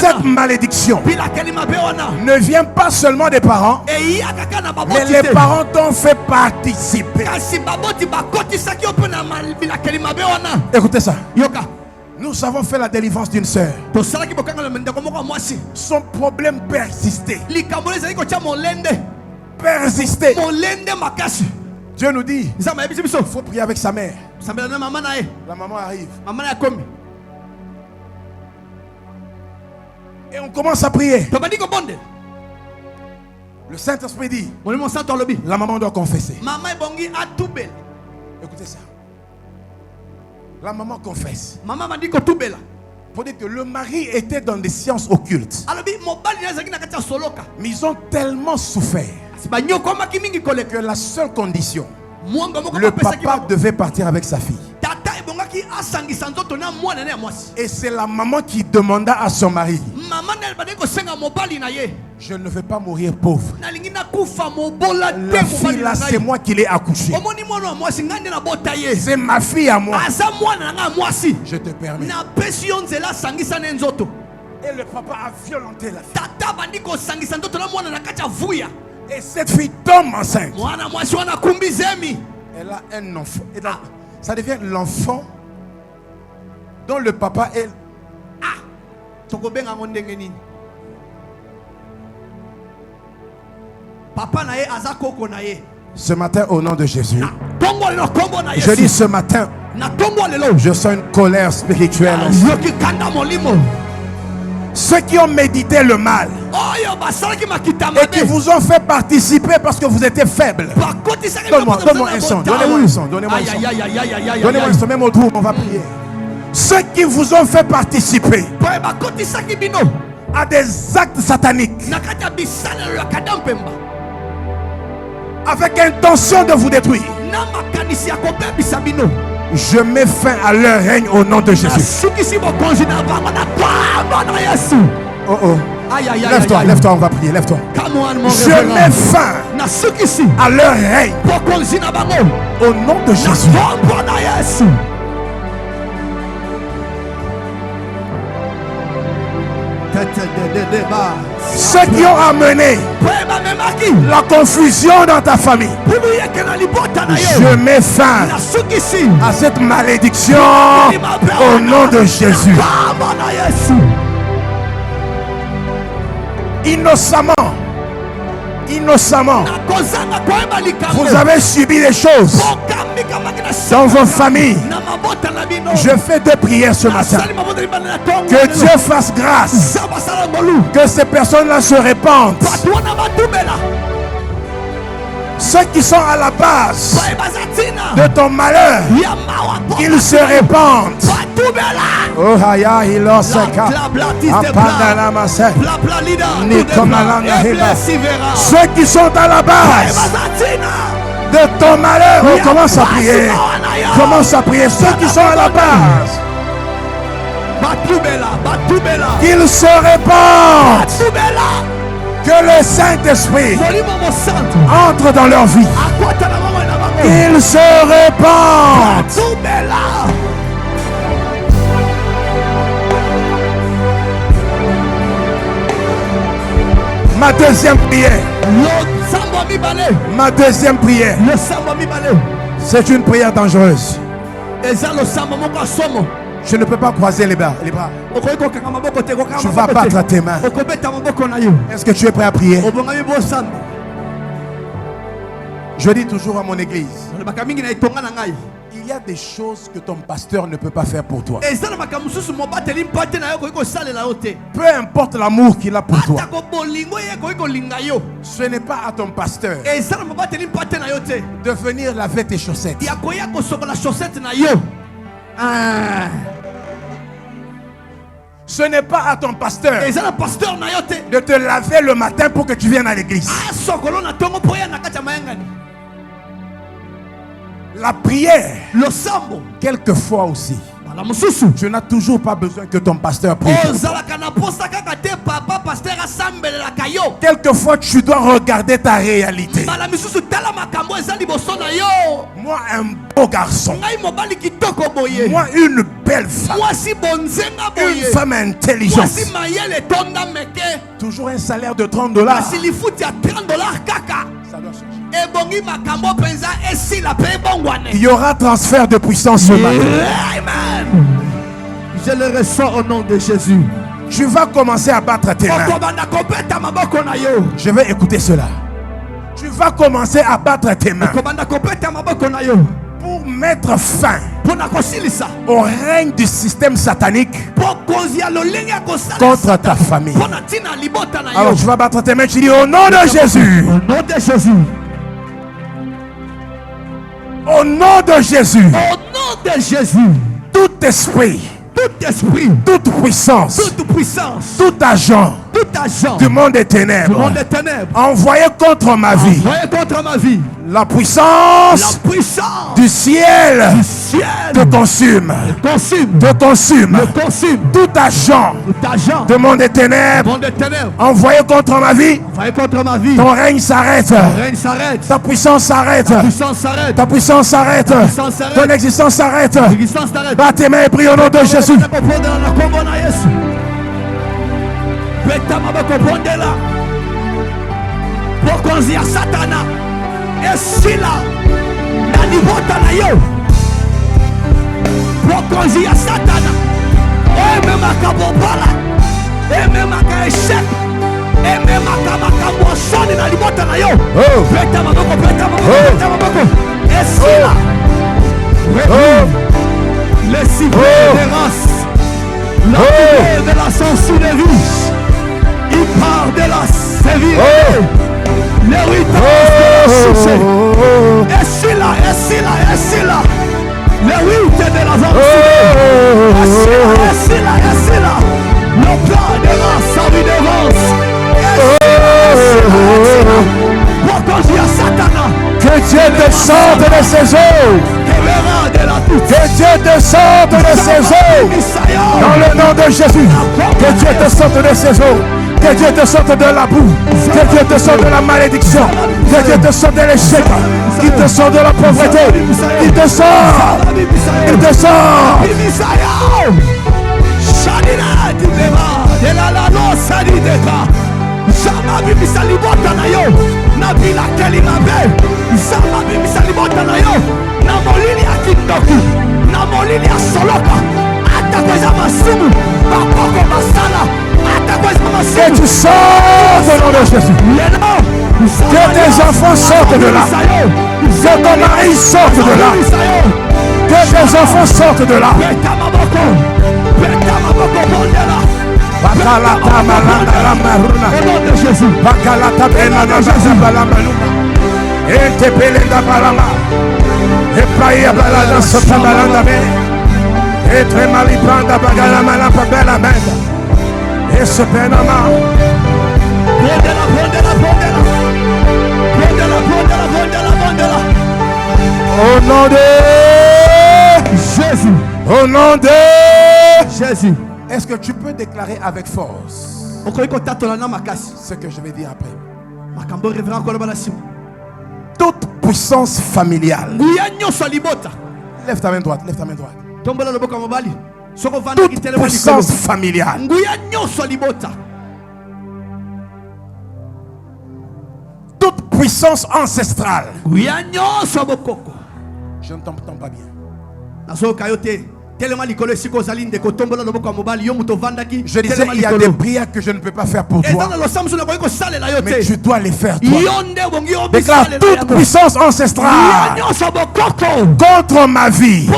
cette malédiction ne vient pas seulement des parents, mais les parents t'ont fait participer. Écoutez ça. Nous avons fait la délivrance d'une sœur. Son problème persistait. Persistait. Dieu nous dit, il faut prier avec sa mère. La maman arrive. Et on commence à prier. Le Saint-Esprit dit, la maman doit confesser. Écoutez ça. La maman confesse. Pour dire que le mari était dans des sciences occultes. Mais ils ont tellement souffert que la seule condition, le papa devait partir avec sa fille. Et c'est la maman qui demanda à son mari, Je ne veux pas mourir pauvre. La fille là, c'est moi qui l'ai accouchée. C'est ma fille à moi. Je te permets. Et le papa a violenté la fille. Et cette fille tombe enceinte. Elle a un enfant. Et là, ça devient l'enfant dont le papa est. Ce matin, au nom de Jésus, je dis ce matin, je sens une colère spirituelle. Ceux qui ont médité le mal et qui vous ont fait participer parce que vous étiez faible. Donne-moi un son, donnez-moi un son, donnez-moi un son. Donnez-moi un son, même autour, on va prier. Ceux qui vous ont fait participer à des actes sataniques avec intention de vous détruire, je mets fin à leur règne au nom de Jésus. Oh oh. Lève-toi, lève-toi, on va prier, lève-toi. Je mets fin à leur règne au nom de Jésus. Ceux qui ont amené la confusion dans ta famille, je mets fin à cette malédiction au nom de Jésus. Innocemment, vous avez subi des choses dans vos familles. Je fais deux prières ce matin. Que Dieu fasse grâce, que ces personnes-là se répandent. Ceux qui sont à la base de ton malheur, qu'ils se répandent. Oh haya hiloseka apanda mase nikomalanda hiba. Ceux qui sont à la base de ton malheur, on commence à prier. Commence à prier. Ceux qui sont à la base, qu'ils se répandent. Que le Saint-Esprit entre dans leur vie. Qu'ils se répandent. Ma deuxième prière. Ma deuxième prière. C'est une prière dangereuse. Je ne peux pas croiser les bras. Tu vas battre tes mains. Est-ce que tu es prêt à prier? Je dis toujours à mon église, il y a des choses que ton pasteur ne peut pas faire pour toi. Peu importe l'amour qu'il a pour toi, ce n'est pas à ton pasteur de venir laver tes chaussettes. Ce n'est pas à ton pasteur de te laver le matin pour que tu viennes à l'église. La prière, quelquefois aussi, tu n'as toujours pas besoin que ton pasteur prie. Quelquefois tu dois regarder ta réalité. Moi un beau garçon, moi une belle femme, une femme intelligente, toujours un salaire de $30. Ça doit changer. Il y aura transfert de puissance ce matin. Amen. Je le reçois au nom de Jésus. Tu vas commencer à battre tes mains. Je vais écouter cela. Tu vas commencer à battre tes mains pour mettre fin au règne du système satanique contre ta famille. Alors tu vas battre tes mains. Tu dis au nom de Jésus. Au nom de Jésus. Au nom de Jésus. Au nom de Jésus. Tout esprit, tout esprit, toute puissance, toute puissance, tout agent, tout du monde des ténèbres, envoyé contre ma vie, la puissance du ciel te consume. Tout agent du monde des ténèbres envoyé contre ma vie, ton règne s'arrête. Ta puissance s'arrête. Ta puissance s'arrête. Ton existence s'arrête. Bats tes mains et prie au nom de Jésus. Les civils des races, la de la censure des riches, il part de la sévérité, l'héritage de la succès. Et c'est là, l'héritage de la vengeance. Et c'est là, le plan de la survivance. Que Dieu descende de ses eaux. Que Dieu descende de ses eaux. Dans le nom de Jésus. Que Dieu descende de ses eaux. Que Dieu te sorte de la boue. Que Dieu te sorte de la malédiction. Que Dieu te sorte de l'échec. Qu'il te sorte de la pauvreté. Il te sort. Il te sort. Que tu sortes au nom de Jésus. Que tes enfants sortent de là. Que ton mari sorte de là. Que tes enfants sortent de là. Bakalata malanda la maruna. Bakalata benana bazabala maluma. Ete pelenda balama. Epaia balada sotabalanda be. Etre malipanda bagala malapa bela menda. Et ce pénama. Au nom de Jésus. Au nom de Jésus. Est-ce que tu peux déclarer avec force ce que je vais dire après? Toute puissance familiale. Lève ta main droite, lève ta main droite. Toute puissance familiale. Toute puissance ancestrale. Je ne t'entends pas bien. Je disais, il y a des prières que je ne peux pas faire pour toi, mais tu dois les faire toi. Déclare toute puissance ancestrale contre ma vie,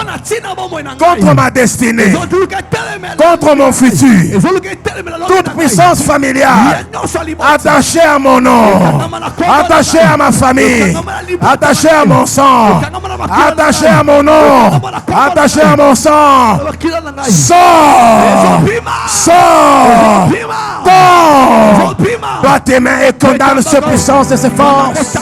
contre ma destinée, contre mon futur. Toute puissance familiale attachée à mon nom, attachée à ma famille, attachée à mon sang, attachée à mon nom, attachée à mon sang. Sors! Sors! Tombe! Bats tes mains et condamne cette puissance et ces forces.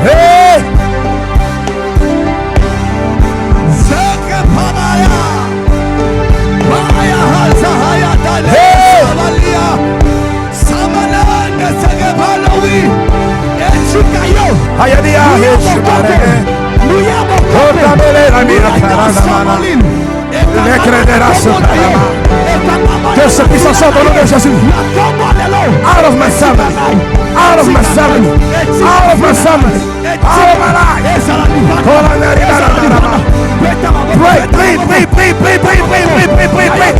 Hey! Que ce puissance sorte au nom de Jésus. Out of my family. Out of my family. Out of my family. Out of my life. Pray, pray, pray, pray, pray, pray, pray, pray, pray, pray.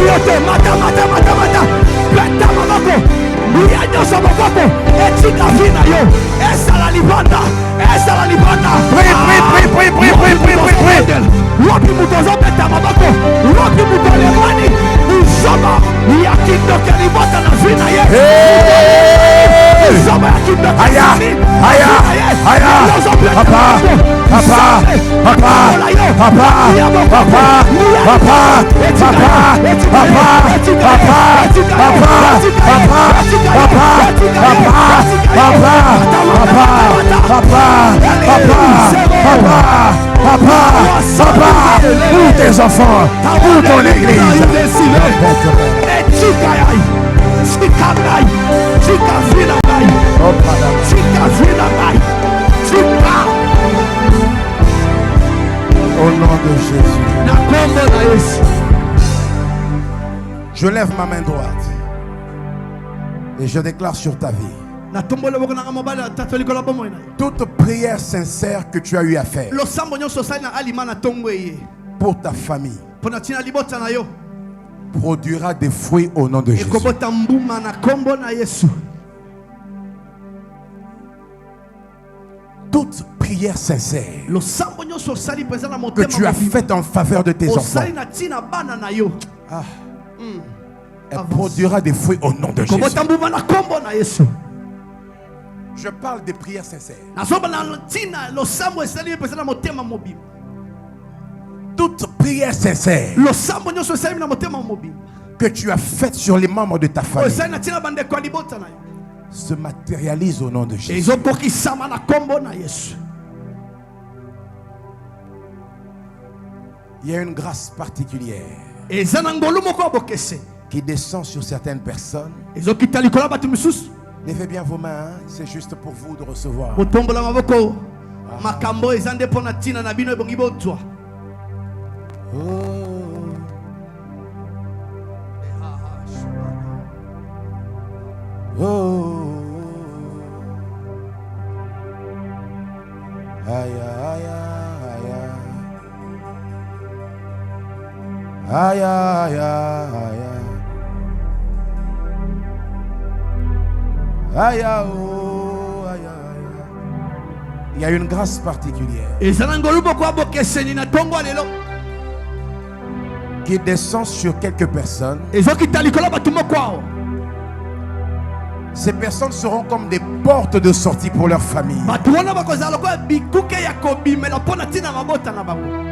pour tes enfants, pour ton église. Au nom de Jésus, je lève ma main droite et je déclare sur ta vie toute prière sincère que tu as eu à faire pour ta famille produira des fruits au nom de Jésus. Toute prière sincère que tu as faite en faveur de tes enfants, elle produira des fruits au nom de Jésus. Je parle de prières sincères. Toute prière sincère que tu as faite sur les membres de ta famille se matérialise au nom de Jésus. Il y a une grâce particulière qui descend sur certaines personnes. Levez bien vos mains, hein? C'est juste pour vous de recevoir. Aïe, aïe, aïe, aïe, aïe, aïe. Aïe, oh, aïe, aïe. Il y a une grâce particulière qui descend sur quelques personnes. Ces personnes seront comme des portes de sortie pour leur famille.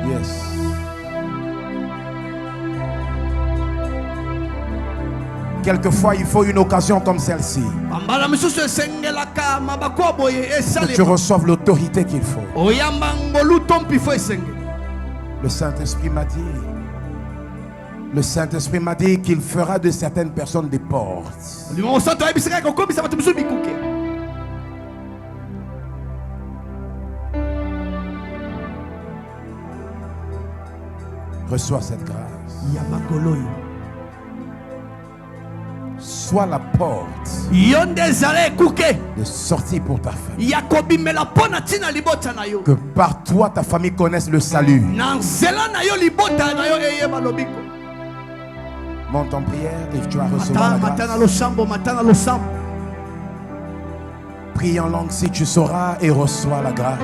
Yes. Quelquefois, il faut une occasion comme celle-ci que tu reçoives l'autorité qu'il faut. Le Saint-Esprit m'a dit qu'il fera de certaines personnes des portes. Reçois cette grâce. Sois la porte de sortie pour ta famille. Que par toi ta famille connaisse le salut. Monte en prière et tu vas recevoir la grâce. Prie en langue si tu sauras et reçois la grâce.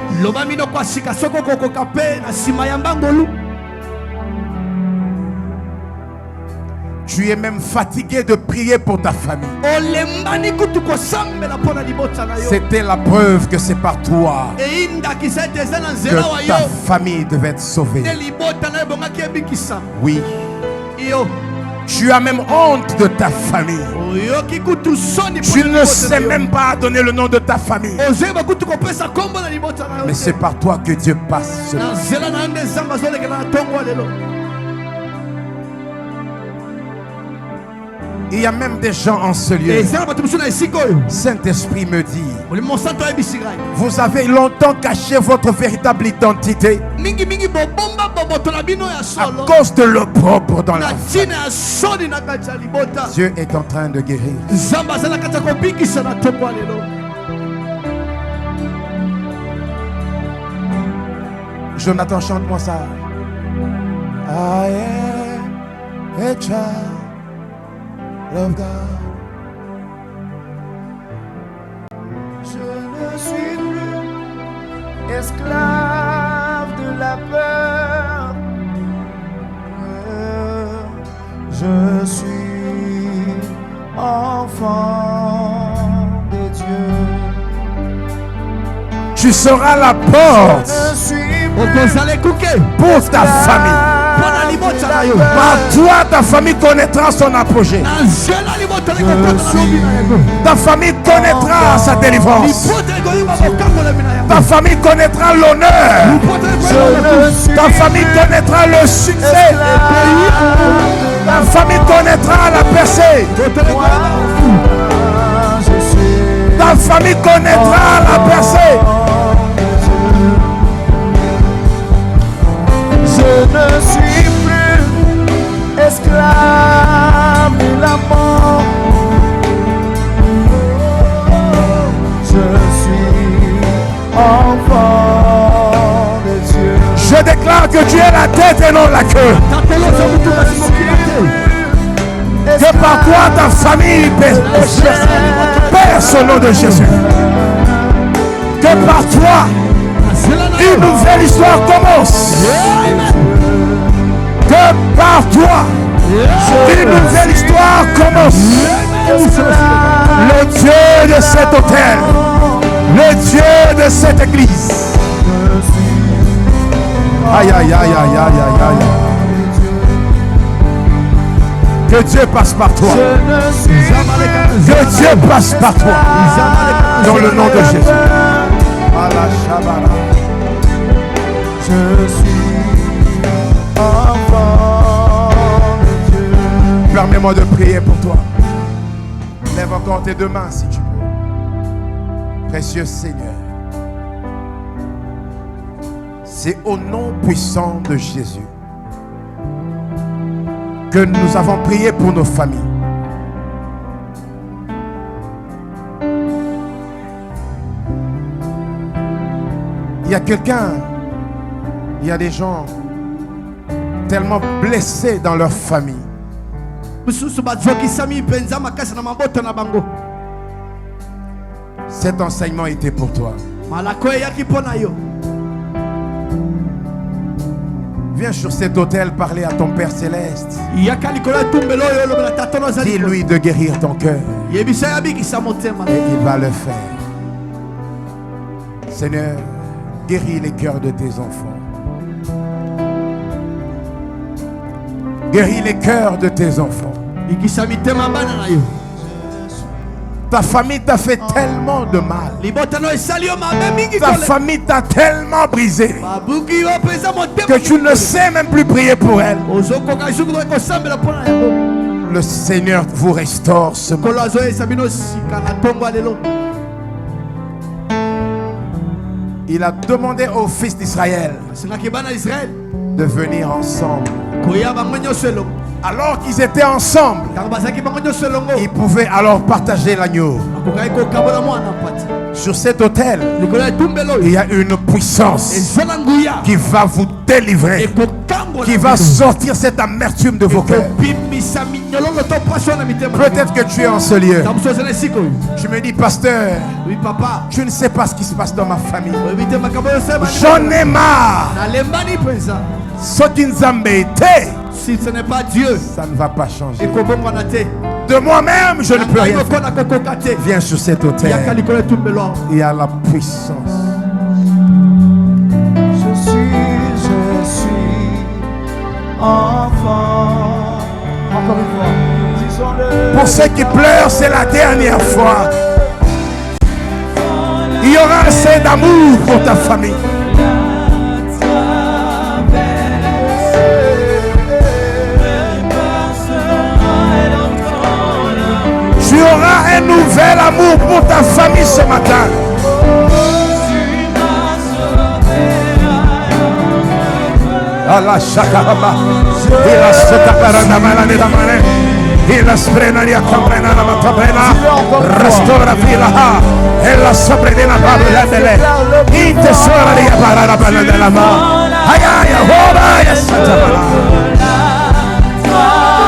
Tu es même fatigué de prier pour ta famille. C'était la preuve que c'est par toi que ta famille devait être sauvée. Oui. Tu as même honte de ta famille. Tu ne sais même pas donner le nom de ta famille. Mais c'est par toi que Dieu passe. Il y a même des gens en ce lieu. Saint-Esprit me dit, vous avez longtemps caché votre véritable identité à cause de l'opprobre dans la famille. Dieu est en train de guérir. Jonathan, chante-moi ça. I am a child of God. Je ne suis plus esclave de la peur. Je suis enfant de Dieu. Tu seras la porte pour ta famille. Par toi, ta famille connaîtra son apogée. Ta famille connaîtra sa délivrance. Ta famille connaîtra l'honneur. Ta famille connaîtra le succès. Ta famille connaîtra la percée. Ta famille connaîtra la percée. Je ne suis plus esclave de la mort. Je suis enfant de Dieu. Je déclare que tu es la tête et non la queue. Que par toi ta famille perce au nom de Jésus. Que par toi une nouvelle histoire commence. Que par toi une nouvelle histoire commence. Le Dieu de cet hôtel, le Dieu de cette église. Aïe aïe aïe aïe aïe aïe aïe. Que Dieu passe par toi. Que Dieu passe par toi. Dans le nom de Jésus. Je suis enfant de Dieu. Permets-moi de prier pour toi. Lève encore tes deux mains si tu peux. Précieux Seigneur, c'est au nom puissant de Jésus que nous avons prié pour nos familles. Il y a quelqu'un, il y a des gens tellement blessés dans leur famille. Cet enseignement était pour toi. Viens sur cet autel parler à ton Père Céleste. Dis-lui de guérir ton cœur. Et il va le faire. Seigneur, guéris les cœurs de tes enfants. Guéris les cœurs de tes enfants. Ta famille t'a fait tellement de mal. Ta famille t'a tellement brisé que tu ne sais même plus prier pour elle. Le Seigneur vous restaure ce matin. Il a demandé aux fils d'Israël de venir ensemble. Alors qu'ils étaient ensemble, ils pouvaient alors partager l'agneau. Sur cet autel, il y a une puissance qui va vous délivrer, qui va sortir cette amertume de vos cœurs. Peut-être que tu es en ce lieu. Tu me dis, pasteur, tu ne sais pas ce qui se passe dans ma famille. J'en ai marre. Si ce n'est pas Dieu, ça ne va pas changer. De moi-même, je ne peux rien faire. Viens sur cet autel. Il y a la puissance. Je suis enfant. Encore une fois. Pour ceux qui pleurent, c'est la dernière fois. Il y aura assez d'amour pour ta famille. Tu auras un nouvel amour pour ta famille ce matin. Allah shakarama. Il a sotaparana malane da mane. Il a sprenaria comprena la matabrena. Restaura filaha. E la sopredina parla delle. Il tesoro di parara bana della ma. Ayaya hoba ya satabala.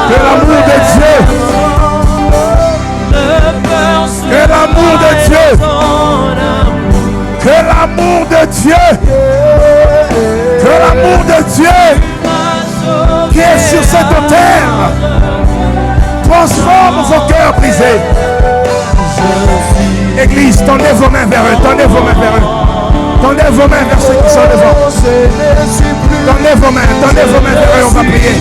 Que l'amour de Dieu. Que l'amour de Dieu, Que l'amour de Dieu, qui est sur cette terre transforme vos cœurs brisés. Église, tendez vos mains vers eux, tendez vos mains vers eux. Tendez vos mains vers ceux qui sont devant. Tendez vos mains vers eux, on va prier.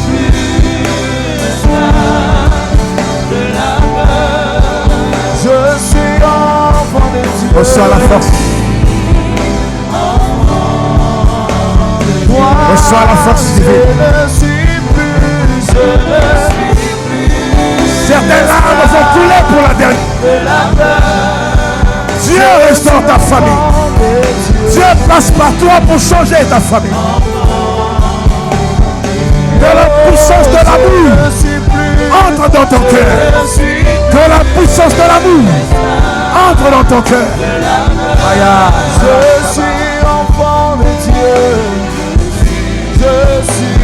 Je suis enfant de Dieu. Reçois la force. Reçois la force divine. Certaines larmes vont couler pour la dernière. Dieu restaure ta famille. Dieu passe par toi pour changer ta famille. Que la puissance de l'amour entre dans ton cœur. Que la puissance de l'amour entre dans ton cœur. Je suis enfant de Dieu. Je suis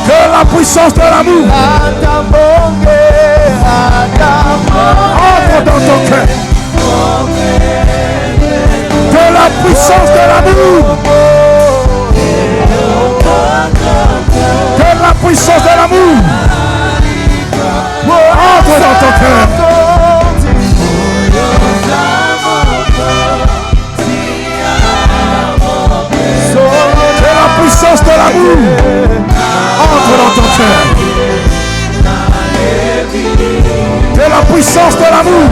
que la puissance de l'amour entre dans ton cœur. Que la puissance de l'amour, que la puissance de l'amour entre dans ton cœur. Que la puissance de l'amour entre dans ton cœur. Que la puissance de l'amour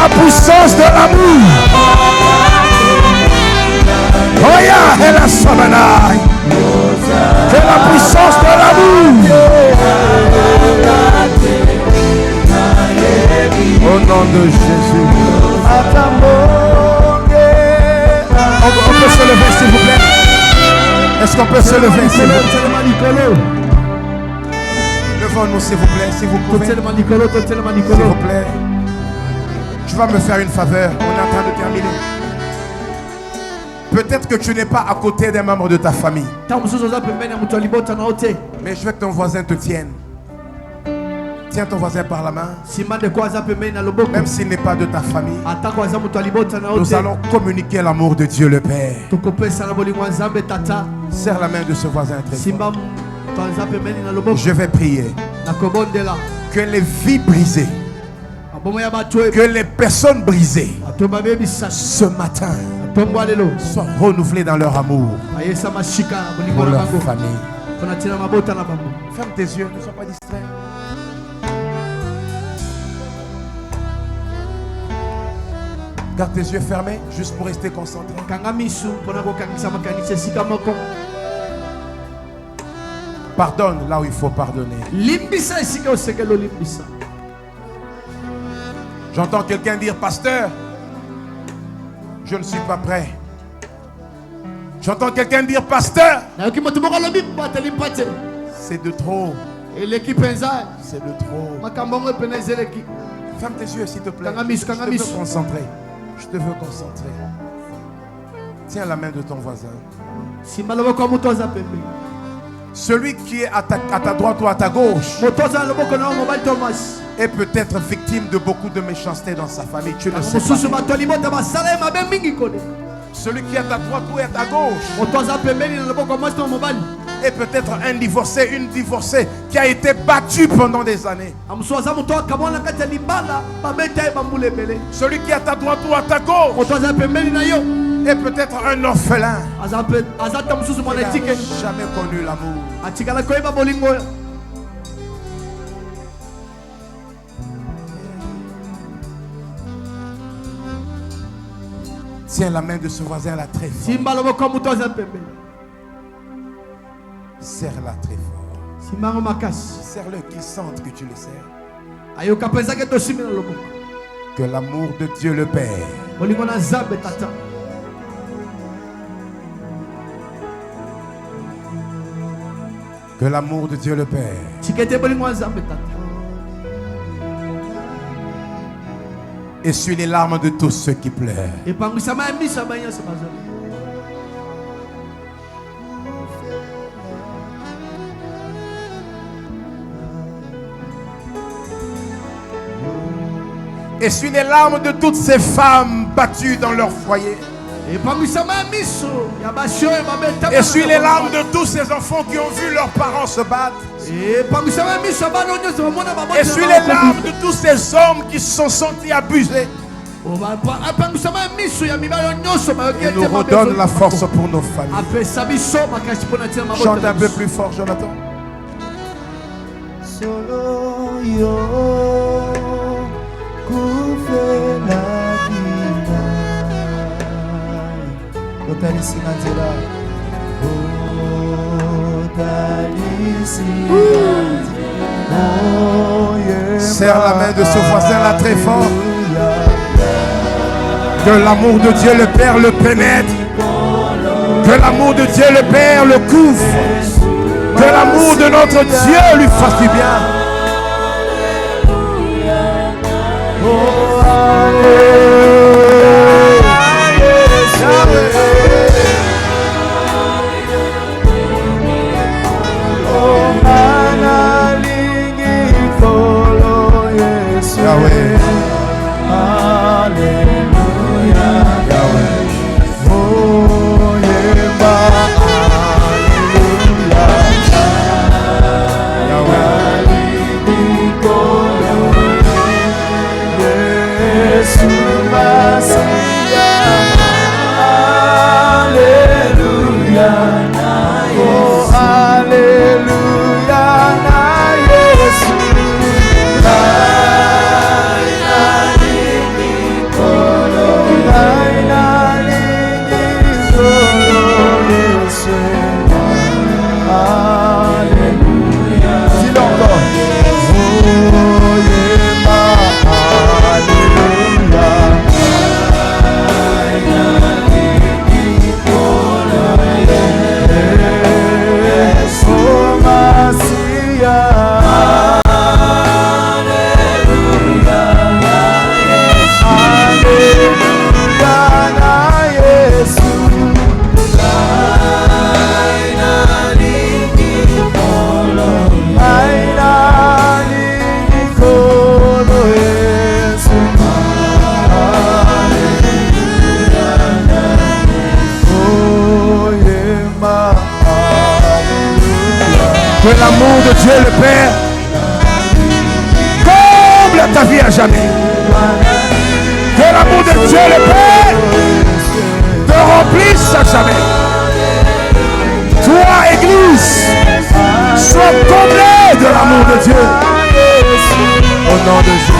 la puissance de l'amour. Oya et la Samanai. Que la puissance de l'amour. Au nom de Jésus. On peut se lever s'il vous plaît. Est-ce qu'on peut se lever s'il vous plaît? Levons-nous s'il vous plaît, si vous pouvez. S'il vous plaît. Tu vas me faire une faveur, on est en train de terminer. Peut-être que tu n'es pas à côté d'un membre de ta famille. Mais je veux que ton voisin te tienne. Tiens ton voisin par la main. Même s'il n'est pas de ta famille. Nous allons communiquer l'amour de Dieu le Père. Serre la main de ce voisin très fort. Je vais prier. Que les vies brisées, que les personnes brisées ce matin soient renouvelées dans leur amour pour leur famille. Ferme tes yeux, ne sois pas distrait. Garde tes yeux fermés juste pour rester concentré. Pardonne là où il faut pardonner. J'entends quelqu'un dire, pasteur, je ne suis pas prêt. J'entends quelqu'un dire, pasteur, c'est de trop. C'est de trop. Ferme tes yeux s'il te plaît. Je te veux concentrer. Je te veux concentrer. Tiens la main de ton voisin. Celui qui est à ta droite ou à ta gauche est peut-être victime de beaucoup de méchanceté dans sa famille. Tu ne sais pas. Celui qui est à ta droite ou à ta gauche est peut-être un divorcé, une divorcée qui a été battue pendant des années. Celui qui est à ta droite ou à ta gauche est peut-être un orphelin qui n'a jamais connu l'amour. Tiens la main de ce voisin là très fort. Serre-la très fort. Serre-le qu'il sente que tu le serres. Que l'amour de Dieu le Père, que l'amour de Dieu le Père, essuie les larmes de tous ceux qui pleurent. Essuie les larmes de toutes ces femmes battues dans leur foyer. Essuie les larmes de tous ces enfants qui ont vu leurs parents se battre. Essuie les larmes de tous ces hommes qui se sont sentis abusés. Et nous redonne la force pour nos familles. Chante un peu plus fort, Jonathan. Solo yo. Serre la main de ce voisin là très fort. Que l'amour de Dieu le Père le pénètre. Que l'amour de Dieu le Père le couvre. Que l'amour de notre Dieu lui fasse du bien. Yahweh. Alléluia. Yahweh. Oh, Yemba. Alléluia. Yahweh. Jésus Massia. Alléluia. Oh, Alléluia. Jésus. Que l'amour de Dieu le Père comble ta vie à jamais. Que l'amour de Dieu le Père te remplisse à jamais. Toi, Église, sois comblé de l'amour de Dieu. Au nom de Jésus.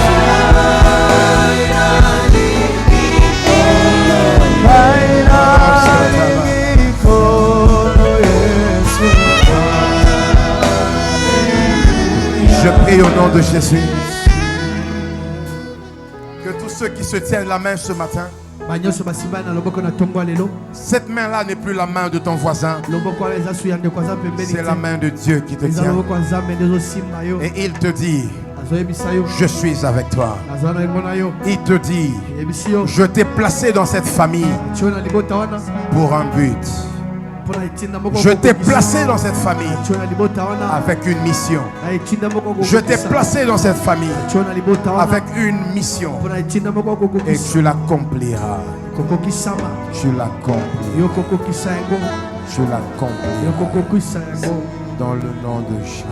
Je prie au nom de Jésus que tous ceux qui se tiennent la main ce matin, cette main-là n'est plus la main de ton voisin, c'est la main de Dieu qui te tient. Et il te dit, je suis avec toi. Il te dit, je t'ai placé dans cette famille pour un but. Je t'ai placé dans cette famille avec une mission. Je t'ai placé dans cette famille avec une mission. Et tu l'accompliras. Tu l'accompliras. Tu l'accompliras. Dans le nom de Jésus.